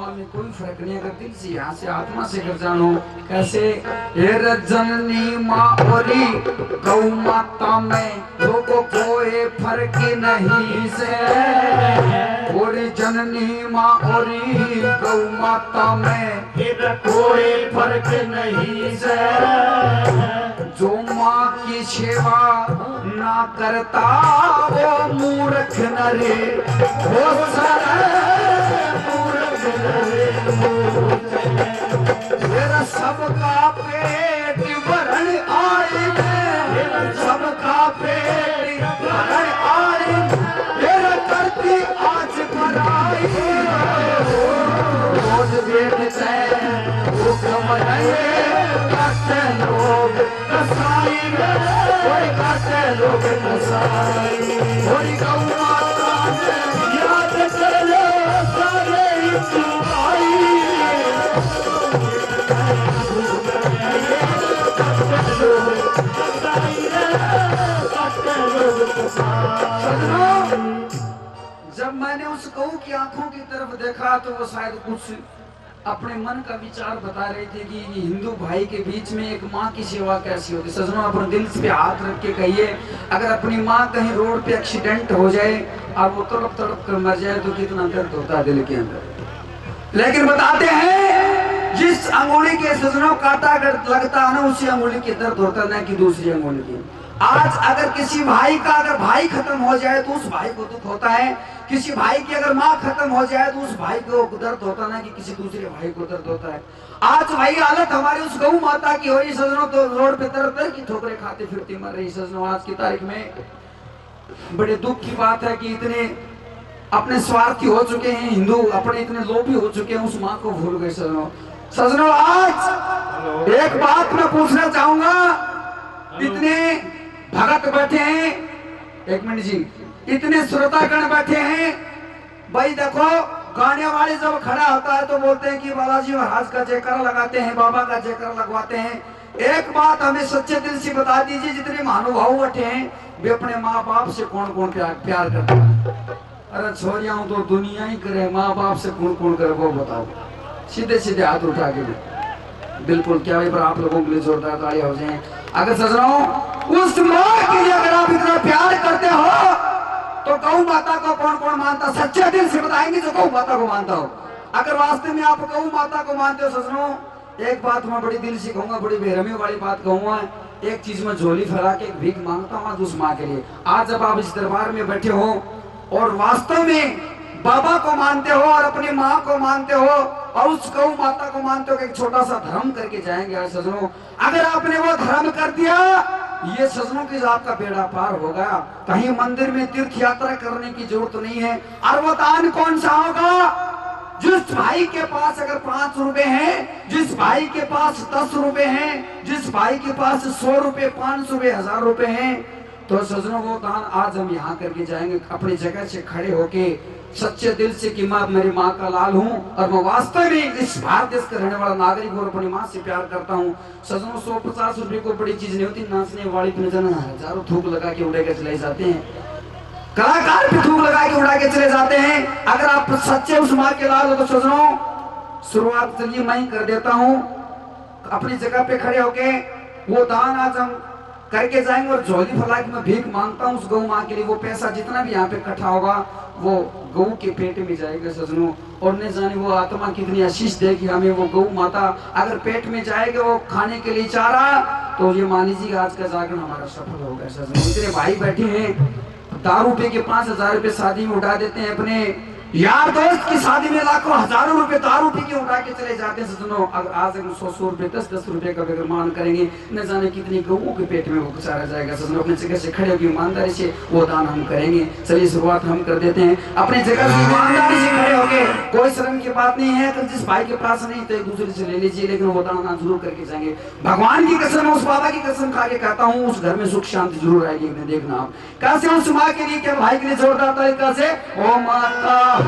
में कोई फर्क नहीं। अगर दिल से यहाँ से आत्मा से कर जानो कैसे जननी माँ औरी गौ माता में लोगों कोई फर्क नहीं से और जननी माँ औरी गौ माता में कोई फर्क नहीं से। जो माँ की सेवा ना करता वो मूर्ख नरे वो मेरा सबका पेट भरण आए सबका पेट भरण आए मेरा करती आज बनाई रोज देखते वो कमाए काटे लोग कसाई कोई काटे लोग कसाई कोई गौ माता याद कर लो सारे जब मैंने उस गऊ की आंखों की तरफ देखा तो वो शायद कुछ अपने मन का विचार बता रहे थे कि हिंदू भाई के बीच में एक माँ की सेवा कैसी होती। सजनों अपने दिल पे हाथ रख के कहिए अगर अपनी माँ कहीं रोड पे एक्सीडेंट हो जाए और वो तड़प तड़प कर मर जाए तो कितना दर्द होता है दिल के अंदर। लेकिन बताते हैं जिस अंगुली के सजनों कांटा लगता है ना उसी अंगुली के दर्द होता है ना कि दूसरी अंगुली की। आज अगर किसी भाई का अगर भाई खत्म हो जाए तो उस भाई को दुख होता है। किसी भाई की अगर माँ खत्म हो जाए तो उस भाई को दर्द होता ना कि किसी दूसरे भाई को दर्द होता है। आज भाई हालत हमारी उस गौ माता की हो रही सजनों तो रोड पे तरह तरह की ठोकरें खाते फिरती मर रही सजनों। आज की तारीख में बड़े दुख की बात है कि इतने अपने स्वार्थी हो चुके हैं हिंदू, अपने इतने लोभी हो चुके हैं उस माँ को भूल गए सजनों। सजनों आज एक बात मैं पूछना चाहूंगा, इतने भगत बैठे हैं, एक मिनट जी, इतने श्रोतागण बैठे हैं। भाई देखो, गाने वाले जब खड़ा होता है तो बोलते हैं कि बालाजी महाराज का जयकारा लगाते हैं, बाबा का जयकारा लगवाते हैं। एक बात हमें सच्चे दिल से बता दीजिए, जितने महानुभाव बैठे हैं वे अपने माँ बाप से कौन कौन प्यार करता है? अरे छोरियां तो दुनिया ही करे, माँ बाप से कौन कौन करे वो बताओ। सीधे सीधे हाथ उठा के बिल्कुल क्या भाई, पर आप लोगों के लिए जोरदार तालियां हो जाए। अगर सजनों उस माँ के लिए अगर आप इतना प्यार करते हो तो गौ माता को कौन कौन मानता? सच्चे दिल से बताएंगे जो गौ माता को मानता हो। अगर वास्तव में आप गौ माता को मानते हो सजनों, एक बात मैं बड़ी दिल से कहूंगा, बड़ी बेरहमी वाली बात कहूंगा, एक चीज में झोली फैला के एक भीख मांगता हूँ आज उस माँ के लिए। आज जब आप इस दरबार में बैठे हो और वास्तव में बाबा को मानते हो और अपनी माँ को मानते हो और उस गौ माता को मानते हो कि एक छोटा सा धर्म करके जाएंगे सजनों, अगर आपने वो धर्म कर दिया, ये सजनों की आपका बेड़ा पार हो गया। कहीं मंदिर में तीर्थ यात्रा करने की जरूरत नहीं है। और वो दान कौन सा होगा? जिस भाई के पास अगर 5 रुपए हैं, जिस भाई के पास 10 रुपए हैं, जिस भाई के पास 100 रुपए, 500 रुपए, 1000 रुपए हैं, तो सजनों वो दान आज हम यहाँ करके जाएंगे अपनी जगह से खड़े होके सच्चे दिल से कि मैं मेरी माँ का लाल हूँ और मैं वास्तव में इस भारत देश का रहने वाला नागरिक और अपनी माँ से प्यार करता हूँ। सजनों 150 रुपए को बड़ी चीज नहीं होती, नाचने वाली हजारों थूक लगा के उड़े के चले जाते हैं, कलाकार भी थूक लगा के उड़ा के चले जाते हैं। अगर आप सच्चे उस माँ के लाल हो तो सजनों शुरुआत चलिए मैं ही कर देता हूँ। अपनी जगह पे खड़े होके वो दान आज हम करके जाएंगे और झोली फैला के मैं भीख मांगता हूँ उस गौ माँ के लिए। वो पैसा जितना भी यहाँ पे इकट्ठा होगा वो गौ के पेट में जाएगा सजनों, और न जाने वो आत्मा कितनी आशीष देगी हमें वो गौ माता। अगर पेट में जाएगा वो खाने के लिए चारा, तो ये मान लीजिए आज का जागरण हमारा सफल हो गया सजनों। इतने भाई बैठे हैं, दारू पी के 5000 रुपए शादी में उठा देते हैं, अपने यार दोस्त की शादी में लाखों हजारों रुपए दारू पी के उठा के चले जाते हैं सजनों। अगर आज अगर 100 रुपए 10 रुपए का अगर मान करेंगे, न जाने कितनी गौओं के पेट में वो गुजारा जाएगा सजनों। अपनी जगह से खड़े होकर ईमानदारी से वो दान हम करेंगे। चलिए शुरुआत हम कर देते हैं अपनी जगह से ईमानदारी से खड़े होके, कोई शर्म की बात नहीं है। अगर जिस भाई के पास नहीं तो एक दूसरे से ले लीजिए, लेकिन वो दान जरूर करके जाएंगे। भगवान की कसम, उस बाबा की कसम खा के कहता हूँ उस घर में सुख शांति जरूर आएगी। देखना आप कैसे उस माँ के लिए, क्या भाई के लिए जोरदार तरीका से ओ माता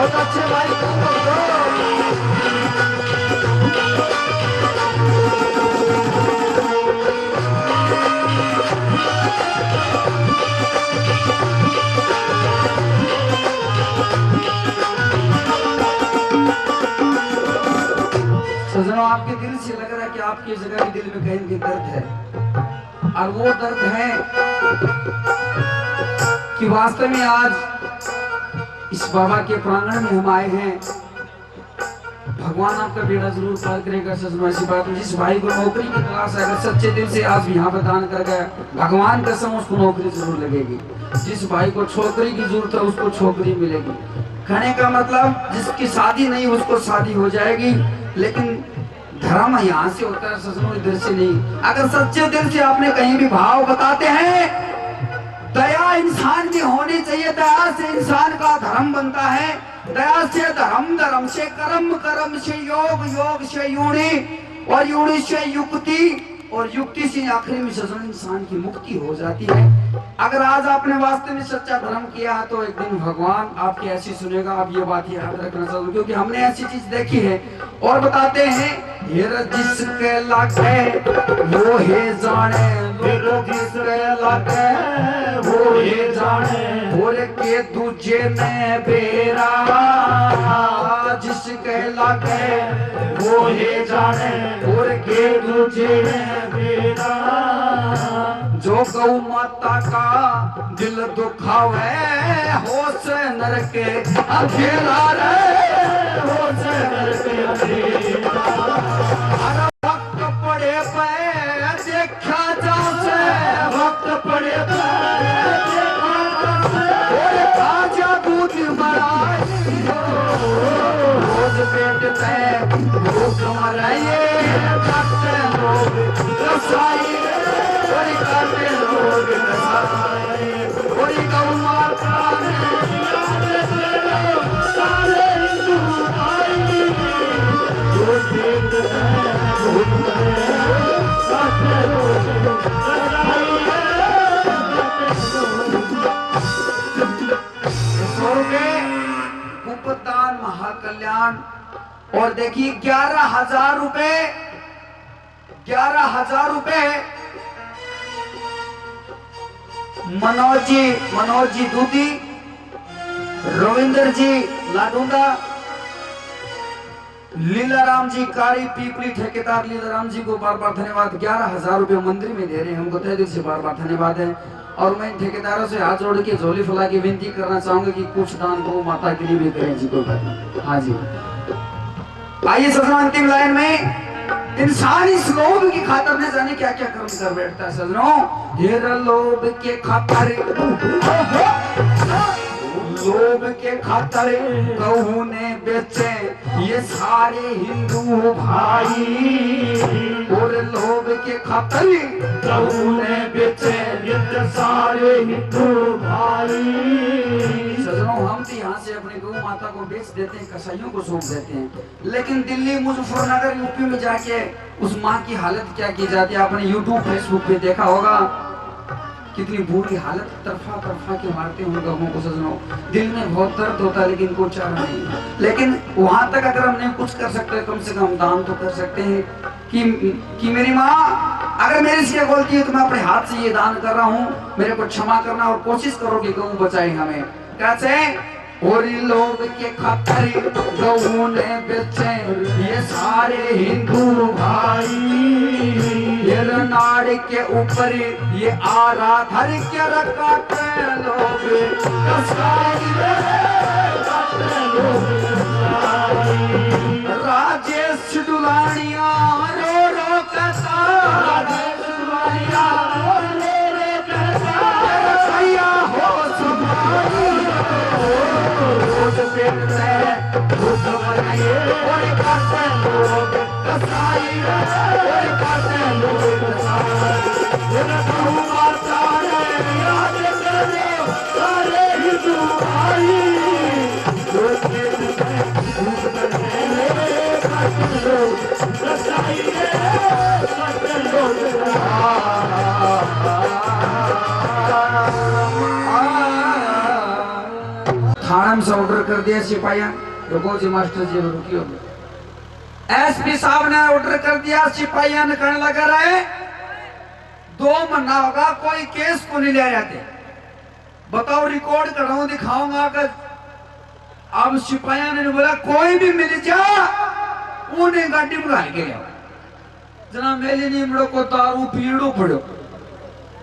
बहुत अच्छे भाई सजनों, आपके दिल से लग रहा है कि आपकी जगह भी दिल में कहीं भी दर्द है, और वो दर्द है कि वास्तव में आज इस बाबा के प्रांगण में हम आए हैं। भगवान आपका बेड़ा जरूर पार करेगा। सजनों, ऐसी बात है, जिस भाई को नौकरी की तलाश है, अगर सच्चे दिल से आज भी यहाँ पर दान कर गया, भगवान कसम उसको नौकरी जरूर लगेगी। जिस भाई को छोकरी की जरूरत है उसको छोकरी मिलेगी। कहने का मतलब जिसकी शादी नहीं उसको शादी हो जाएगी, लेकिन धर्म यहाँ से होता है सजनों, इधर से नहीं। अगर सच्चे दिल से आपने कहीं भी भाव बताते हैं, दया इंसान की होनी चाहिए। दया से इंसान का धर्म बनता है, दया से धर्म, धर्म से कर्म, कर्म से योग, योग से यूणी, और यूणी से युक्ति, और युक्ति से आखिरी में सजन इंसान की मुक्ति हो जाती है। अगर आज आपने वास्तव में सच्चा धर्म किया है तो एक दिन भगवान आपकी ऐसी सुनेगा। आप ये बात याद रखना चाहिए, क्योंकि हमने ऐसी चीज देखी है। और बताते हैं, जिसके लागे वो है जाने, जिसके लागे वो है जाने, और के दूजे ने बेरा, जिसके लागे वो है जाने, और के दूजे ने बेरा। जो गौ माता का दिल दुखावे, होश नरके अंधेरा रे, होश नरके अंधेरा। अरे वक्त पड़े पे देखा जाओ से, वक्त पड़े पे देखा जाओ से, और ताजा दूध मलाई रोज पेट पे भूख मराइए, खाते लोग रसाई, और खाते लोग रसाई, और गौ माता ने सारे हिंदू भाई, जो पेट पे भूख मराइए, खाते लोग रसाई। उपदान महाकल्याण। और देखिए 11,000 रुपए, 11,000 रुपए मनोज जी दूधी, रविंद्र जी लाडूंगा, लीलाराम जी कारी पीपली, ठेकेदार लीलाराम जी को बार बार धन्यवाद। 11,000 रुपए मंदिर में दे रहे हैं, हमको तहे दिल से बार बार धन्यवाद है। और मैं ठेकेदारों से हाथ जोड़ के झोली फैला के विनती करना चाहूंगा कि कुछ दान गौ माता के लिए भी करें जी को। हाँ जी, आइए सजनों, अंतिम लाइन में इंसान इस लोभ की खातर न जाने क्या क्या कर्म कर बैठता है सजनों। हेरा लोभ के खातर, लोभ के खातर गऊ ने बेचे ये सारे हिंदू भाई, और लोभ के खातर गऊ ने बेचे ये सारे हिंदू भाई। सजनों, हम तो यहाँ से अपने गौ माता को बेच देते हैं, कसाईयों को सौंप देते हैं, लेकिन दिल्ली मुजफ्फरनगर यूपी में जाके उस माँ की हालत क्या की जाती है, आपने यूट्यूब फेसबुक पे देखा होगा। कितनी बुरी हालत, तरफा के मारते हैं उन गौओं को सजनों। दिल में बहुत दर्द होता है, लेकिन कोई चारा नहीं। लेकिन वहां तक अगर हम नहीं कुछ कर सकते, कम से कम दान तो कर सकते हैं कि मेरी माँ, अगर मेरे से गलती है तो मैं अपने हाथ से ये दान कर रहा हूँ, मेरे को क्षमा करना, और कोशिश करो कि गौ बचाए हमें। कैसे? और लोग के खातर गऊ ने बेचे ये सारे हिंदू भाई, ये नाड़ के ऊपर ये आराधर के रखते लोग, राजेश डुलानिया रो रो कहता, राजेश डुलानिया रो रो कहता, भैया हो सुभानी पेट में भूख मराइए, और खाते लोग कसाई, और खाते लोग कसाई। गौ माता ने याद करो सारे हिंदू भाई, जो पेट में भूख मराइए, खाते लोग कसाई, खाते लोग थाना से ऑर्डर कर दिया। दिया सिपाही, रुको जी मास्टर जी रुकियो। एसपी साहब ने ऑर्डर कर दिया, सिपाही ने कहने लगा रहे 2 महीना होगा कोई केस को नहीं ले जाते, बताओ रिकॉर्ड कराऊं दिखाऊंगा। अब सिपाही ने बोला कोई भी मिल जा उन्हें गाड़ी में घाल के लिया। जना मेली नीमड़ो को दारू पीड़ो पड़ो,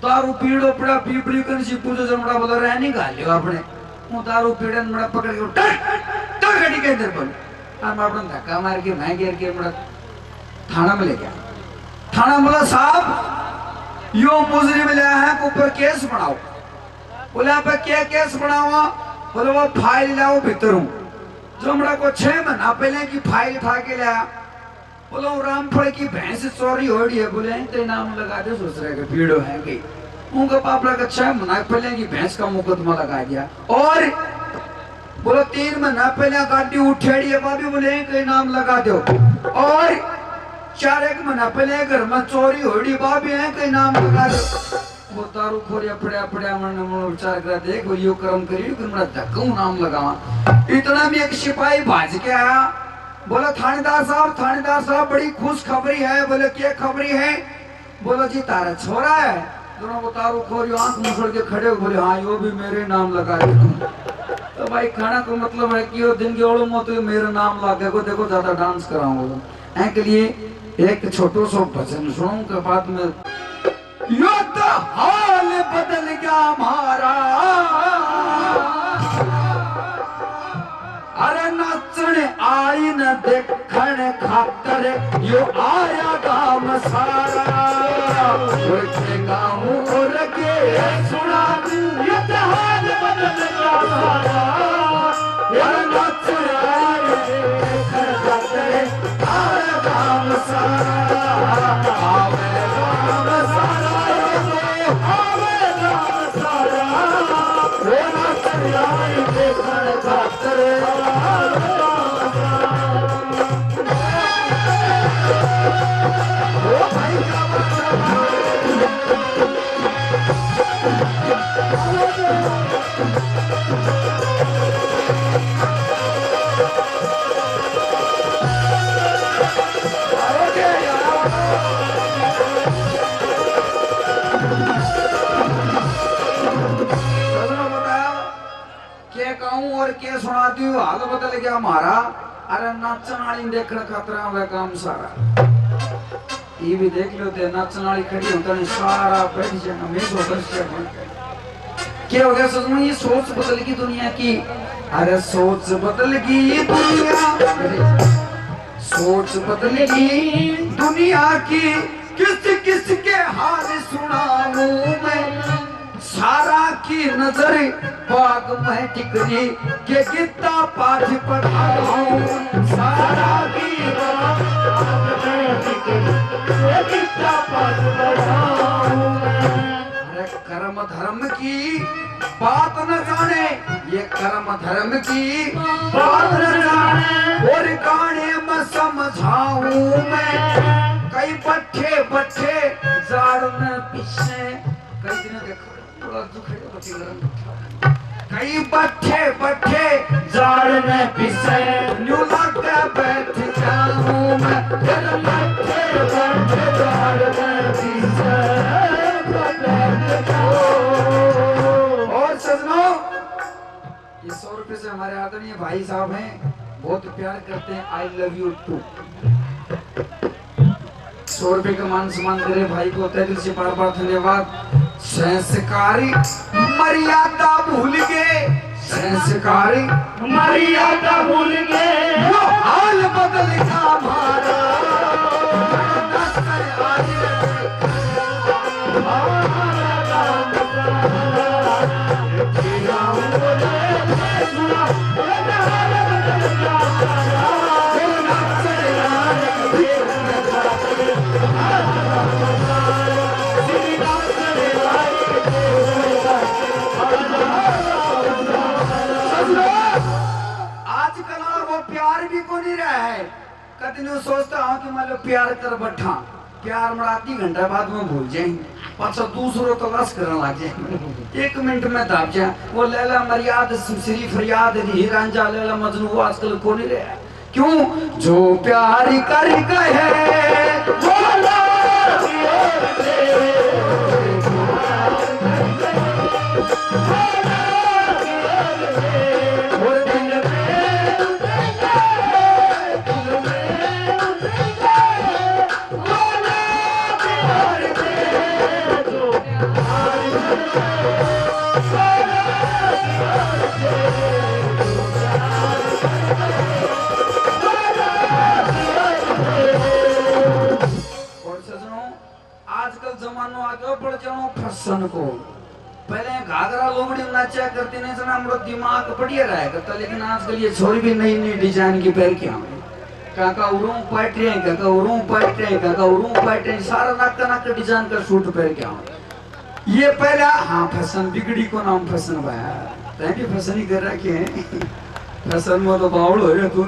दारू पीड़ो पड़ा पीपड़ी कर सी पूछो जमड़ा बोला रह नहीं घाल लियो अपने वो दारू पीड़न मड़ा पकड़ के टक गाड़ी के अंदर बोल हम अपना धक्का मार के मैं गिर के मड़ा थाना में ले गया। थाना बोला साहब यो मुजरिम ले है ऊपर केस बनाओ। बोला पे क्या केस बनावा? बोले वो फाइल लाओ भीतर हूं। जो हमरा को 6 महीना पहले की फाइल उठा के लाया। बोलो रामफल की भैंस चोरी हो रही है। बोले तो नाम लगा दे सोच रहे पीड़ो है कि उनका पापड़ा का 6 महीना पहले की भैंस का मुकदमा लगा दिया। और बोलो 3 महीना पहले गाड़ी उठेड़ी है भाभी, बोले कई नाम लगा दो। और 4 महीना पहले घर में चोरी हो रही भाभी है कई नाम लगा दो। वो दारू खोरिया पड़िया पड़िया मन विचार कर देख यो कर्म करी मेरा धक्का नाम लगावा। इतना में एक सिपाही भाज के आया। बोला थानेदार साहब बड़ी खुश खबरी है। बोले क्या खबरी है? बोला जी तारा छोरा है। दोनों को दारू खोरी आंख मुसड़ के खड़े हो। बोले हाँ यो भी मेरे नाम लगा दे तुम। तो भाई खाना को मतलब है कि दिन के ओड़ो मो तो मेरा नाम ला देखो देखो ज्यादा डांस कराऊंगा। ऐ के लिए एक छोटो सो भजन सुनूं के बाद में यो तो हाल बदल गया हमारा। अरे नाचने आई न देखने खातर यो आया गाम सारा। गाँव और के सुना यो तो हाल बदल गया हमारा। अरे नाचने आई देखने खातर आया गाम सारा। आवे गाम सारा और क्या सुनाती हूँ हाल बदल गया हमारा। अरे नाचन वाली देखने खतरा हुआ काम सारा। ये भी देख लो थे नाचन वाली खड़ी होता है सारा बैठ जाना मैं तो बस क्या हो गया? सोच में ये सोच बदल गई दुनिया की। अरे सोच बदल गई दुनिया, सोच बदल गई दुनिया की। किस किस के हाल सुनाऊं मैं? सारा की नजर बाग में टिकरी के गीता पाठ पढ़ाऊं। सारा की गीता पाठ पढ़ाऊं। अरे कर्म धर्म की बात न जाने, ये कर्म धर्म की बात न जाने। और गाने में समझाऊं मैं कई बच्चे बच्चे जाड़ में पीछे कई दिन देखो कई बच्चे बच्चे जाड़ में पिसे न्यू लग बैठ जाऊं मैं। बच्चे बच्चे जाड़ में पिसे और सजनों ये 100 रुपए से हमारे आदरणीय भाई साहब हैं, बहुत प्यार करते हैं। I love you to. 100 रुपए का मान सम्मान करे भाई को तहे दिल से बार बार धन्यवाद। संस्कारी मर्यादा भूल गए, संस्कारी मर्यादा भूल गए। वो हाल बदल गया हमारा। प्यार भी को नहीं रहा है। कभी सोचता हूँ कि मान लो प्यार कर बैठा, प्यार में आधी घंटा बाद में भूल जाएंगे, पाछा दूसरों तलाश करने लग जाए, 1 मिनट में दाब जाए। वो लैला मरियाद श्री फरियाद हीर रांझा लैला मजनू वो आजकल को नहीं रहा। क्यों? जो प्यार कर गए बोला जमानो आगे बढ़ जाओ फसन को। पहले घाघरा लोमड़ी नाचा करती नहीं जना, हमारा दिमाग बढ़िया रहा करता, लेकिन आजकल ये छोरी भी नई नई डिजाइन की पहन के आवे। काका उरूम पाट रहे हैं, काका उरूम पाट रहे हैं, काका उरूम पाट रहे हैं, सारा नाका नाका डिजाइन का सूट पहन के आवे। ये पहला हाँ फसन बिगड़ी को नाम फसन भाया, तय भी फसन ही कर रखे हैं। फसन में तो बावड़ हो रहे तू।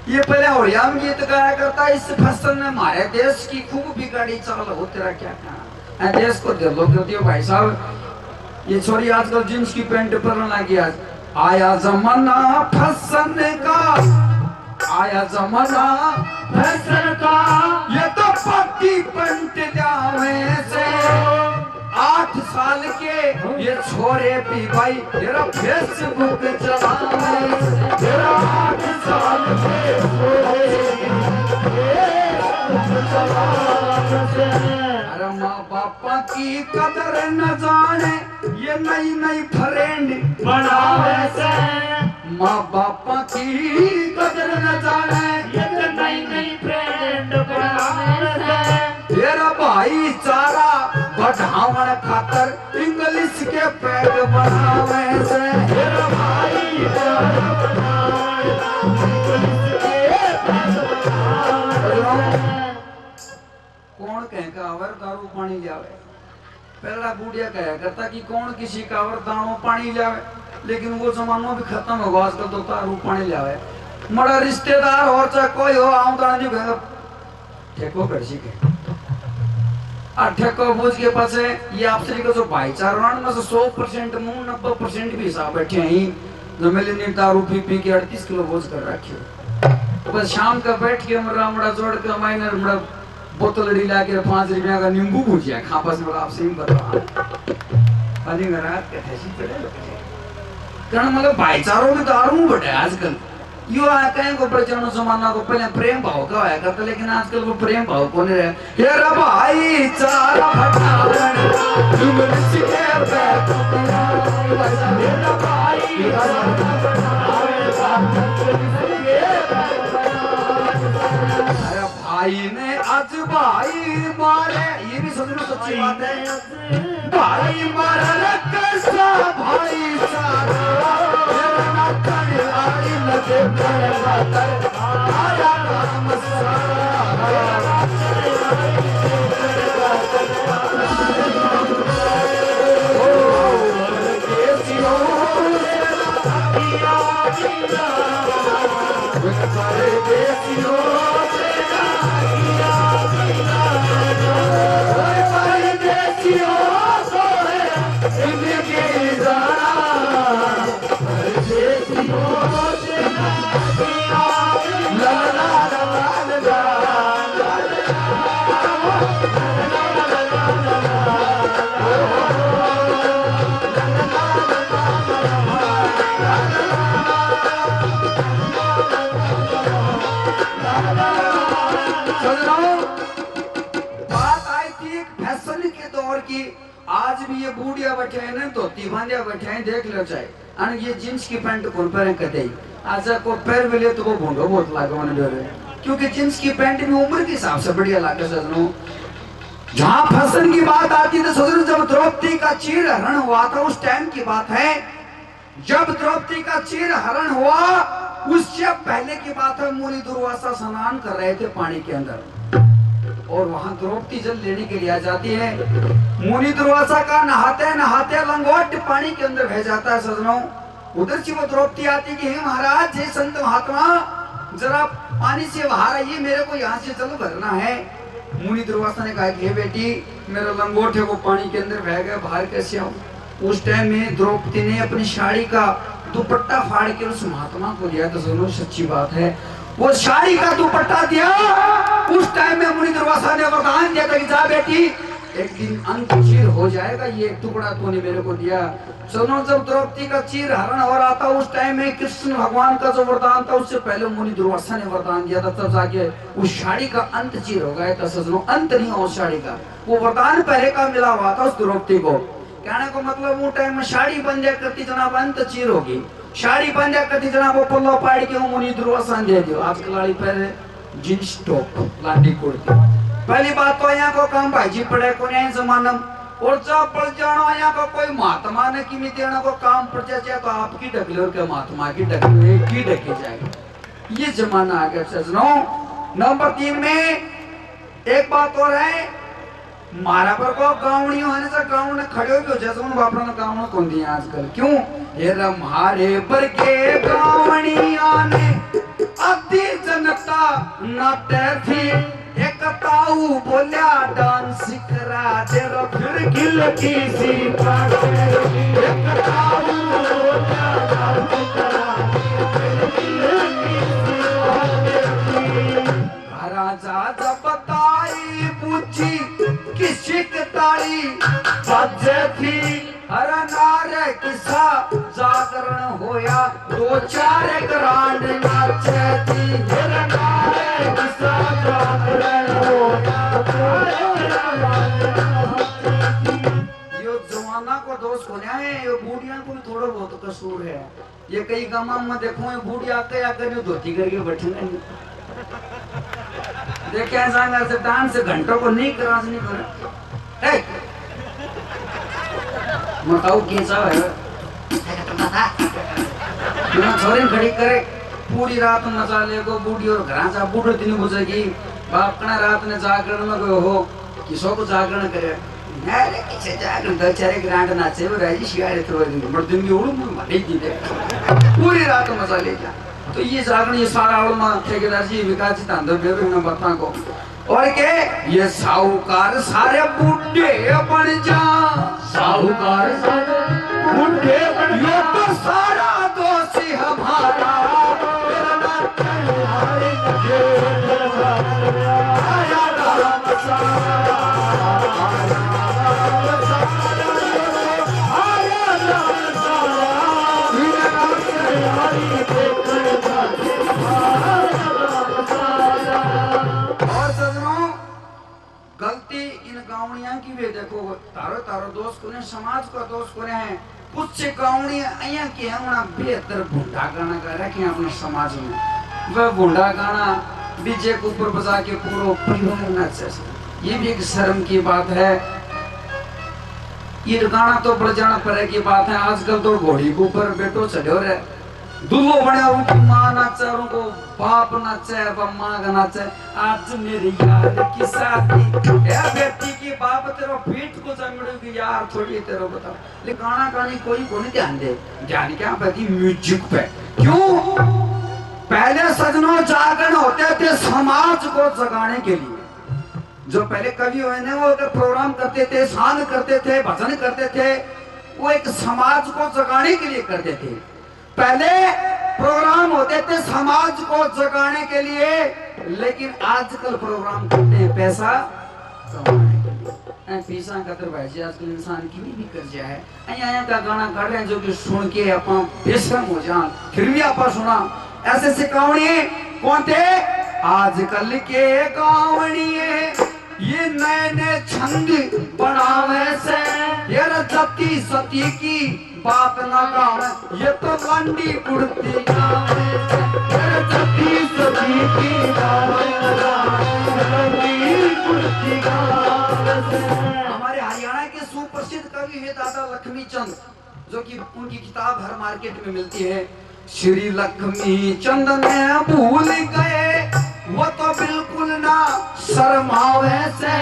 ये पहले हरियाम गीत गाया करता, इस फसल ने हमारे देश की खूब बिगाड़ी चाल हो। तेरा क्या कहना? देश को दे लो क्यों भाई साहब। ये छोरी आजकल जींस की पैंट पहनने लगी। आज आया जमाना फसन का, आया जमाना फसन का। ये तो पक्की पैंट जावे से 8 साल के ये छोरे भी भाई तेरा फेसबुक चलावे, तेरा 8 साल के छोरे अरे माँ बापा की कदर न जाने ये नई नई फ्रेंड बनावे से। माँ बापा की कदर न जाने ये नई नई फ्रेंड बनावे से। तेरा भाईचारा बढ़ावन खातर इंग्लिश के पैड बनावे से। तेरा भाईचारा कौन कह कावर दारू पानी लावे। पहला बूढ़िया कहा करता कि कौन किसी कावर दारू पानी लावे, लेकिन वो जमाना भी खत्म होगा। आजकल तो दारू पानी लावे। मरा रिश्तेदार और चाहे कोई हो आऊं तो नहीं कहेगा ठेको कर सी के ठेको बोझ के पास है। ये आपसे का जो भाईचारा में से 100% मुंह 90% भी हिसाब बैठे हैं। जो मिलनी दारू पी पी के 38 किलो बोझ कर रखे। बस शाम का बैठ के मरा जोड़ के माइनर मरा बोतल ला के 5 रुपया का नींबू भूजिया खापस में आपसे ही बता अली गरात के ऐसी पड़े कारण मतलब भाईचारों में दारू बढ़े आजकल। यो कहीं को प्रचलन जमाना को पहले प्रेम भाव का होया करता, लेकिन आजकल वो प्रेम भाव कौन रहे। ये रे भाईचारा हटावन इंग्लिश के बैठ ये रे भाईचारा भाई ने आज भाई मारे, ये भी समझना सच्ची बात है। भाई मारे कैसा भाई सारा ना करे आई लगे कर आया राम सारा ओ केसियो केसियो आज भी ये बूढ़िया बैठे हैं ना, धोती बांधिया बैठे हैं, देख लो चाहे। और ये जींस की पैंट कौन पहने कहते हैं। आज को पैर मिले तो वो भूंडो बहुत लागे मैंने डर है, क्योंकि जींस की पैंट में उम्र के हिसाब से बढ़िया लागे सजनों। जहां फसन की बात आती है तो सजनों जब द्रौपदी का चीर हरण हुआ था उस टाइम की बात है। जब द्रौपदी का चीर हरण हुआ उससे पहले की बात है। मुनि दुर्वासा स्नान कर रहे थे पानी के अंदर और वहां द्रौपदी जल लेने के लिए आ जाती है। मुनि दुर्वासा का नहाते नहाते लंगोट पानी के अंदर बह जाता है सजनों। उधर से वो द्रौपदी आती कि हे महाराज, हे संत महात्मा, जरा पानी से बाहर आइए, मेरे को यहाँ से जल भरना है। मुनि दुर्वासा ने कहा कि हे बेटी मेरा लंगोट है वो पानी के अंदर बह गया, बाहर कैसे आऊं? उस टाइम में द्रौपदी ने अपनी साड़ी का दुपट्टा फाड़ के उस महात्मा को दिया। तो सुनो सच्ची बात है, वो साड़ी का दुपट्टा दिया। उस टाइम में मुनि दुर्वासा ने वरदान दिया था कि जा बेटी एक दिन अंत चीर हो जाएगा, ये टुकड़ा तूने मेरे को दिया। सुनो जब द्रौपदी का चीर हरण हो रहा था उस टाइम में कृष्ण भगवान का जो वरदान था उससे पहले मुनि दुर्वासा ने वरदान दिया था, तब जाके उस साड़ी का अंत चीर हो गया था। सजनो अंत नहीं हो उस साड़ी का, वो वरदान पहले का मिला हुआ था उस द्रौपदी को। कहने को मतलब वो टाइम में साड़ी बन जाया करती जनाब अंत चीर होगी, साड़ी बन जाया करती जनाब वो पल्लो पाड़ के मुनि दुर्वासा दे दियो। आजकल लाड़ी पहले जींस टॉप लाडी कुर्ती। पहली बात तो यहाँ को काम भाईजी पड़े को नहीं जमानम, और जब पड़ जानो यहाँ को कोई महात्मा ने की देना को काम पड़ जाए तो आपकी ढकली और के महात्मा की ढकली एक की ढकी जाएगी। ये जमाना आ गया सजनो। नंबर 3 में एक बात और है, मारा पर को गावणी होने से गाँव ने खड़े हो जैसे उन बापरा ने गाँव कौन दिया आजकल क्यों ये रमारे पर के गावणी आने अति जनता नाते थी एक ताऊ बोलिया डांस करा तेरा फिर गिल की सी एक ताऊ बोलिया डांस करा राजा जब बताई पूछी किसी ताली बजे थी हर नारे किसा जागरण होया 2-4 ग्रांड नाचे थी हर नारे किसा जागरण होया। यो जमाना को दोस्त को है, ये बूढ़िया को भी थोड़ा बहुत कसूर है। ये कई गाँव में देखो ये बूढ़ी आके आकर धोती करके बैठेंगे देखे ऐसा डांस से घंटों को नहीं करा नहीं करे बताओ कैसा है छोरी खड़ी करे पूरी रात नचा ले को बूढ़ी और घर जा बूढ़ो दिन बुझेगी बापना रात ने जागरण में गयो हो किसो को जागरण करे अरे किसे जागरण 2-4 ग्रांड नाचे वो राजी शियारे तो दिन की उड़ू मारे दी दे पूरी रात मजा ले जा। तो ये जागरण ये सारा और ठेकेदार जी विकास जी तांदो बेबे ना बता को और के ये साहूकार सारे बूढ़े बन जा साहूकार सारे बूढ़े बन ये तो सारा दोषी हमारा आया राम की भी देखो तारो तारो दोस्त को ने समाज का दोस्त को है कुछ गाँवनी अया के हमना बेहतर भुंडा गाना कर रखे अपने समाज में वह भुंडा गाना डीजे के ऊपर बजा के पूरा परिवार नाचे। ये भी एक शर्म की बात है। ये गाना तो बढ़ जाना पड़े की बात है। आजकल तो घोड़ी के ऊपर बेटो चढ़ो रे दूल्हो बने उनकी माँ नाचे और उनको बाप नाचे माँ का नाचे। आज मेरी यार की शादी बेटी की बाप तेरा पीठ को चंगड़ेगी यार थोड़ी तेरा बताओ लेकिन गाना गाने कोई को नहीं ध्यान दे ध्यान क्या पे म्यूजिक पे क्यों पहले सजनों जागरण होते थे समाज को जगाने के लिए। जो पहले कवि हुए ने वो अगर प्रोग्राम करते थे शान करते थे भजन करते थे वो एक समाज को जगाने के लिए करते थे। पहले प्रोग्राम होते थे समाज को जगाने के लिए लेकिन आजकल प्रोग्राम करते हैं पैसा कमाने के लिए। पैसा कदर भाई आजकल इंसान की भी कर्जा है अया का गाना कर रहे हैं जो कि सुन के अपन बेशरम हो जान फिर भी आप सुना ऐसे सिकावणी कौन थे आजकल के गावणिए ये नए नए छंद बनावे से ये जती सती की बात ना गावे ये तो लंडी कुर्ती गावे ये जती सती की कुर्ती गावे। हमारे हरियाणा के सुप्रसिद्ध कवि है दादा लक्ष्मी चंद जो कि उनकी किताब हर मार्केट में मिलती है। श्री लक्ष्मी चंद ने भूल गए वो तो बिल्कुल ना शर्मावे से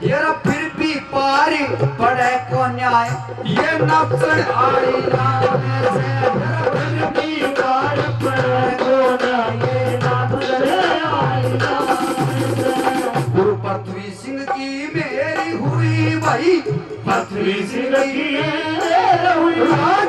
ये फिर भी पारी पड़े को न्याय ये नफसर आई नावे से फिर भी पारी पड़े को न्याय ये नफसर आई नावे से। गुरु पृथ्वी भाई पथरी सी रखी है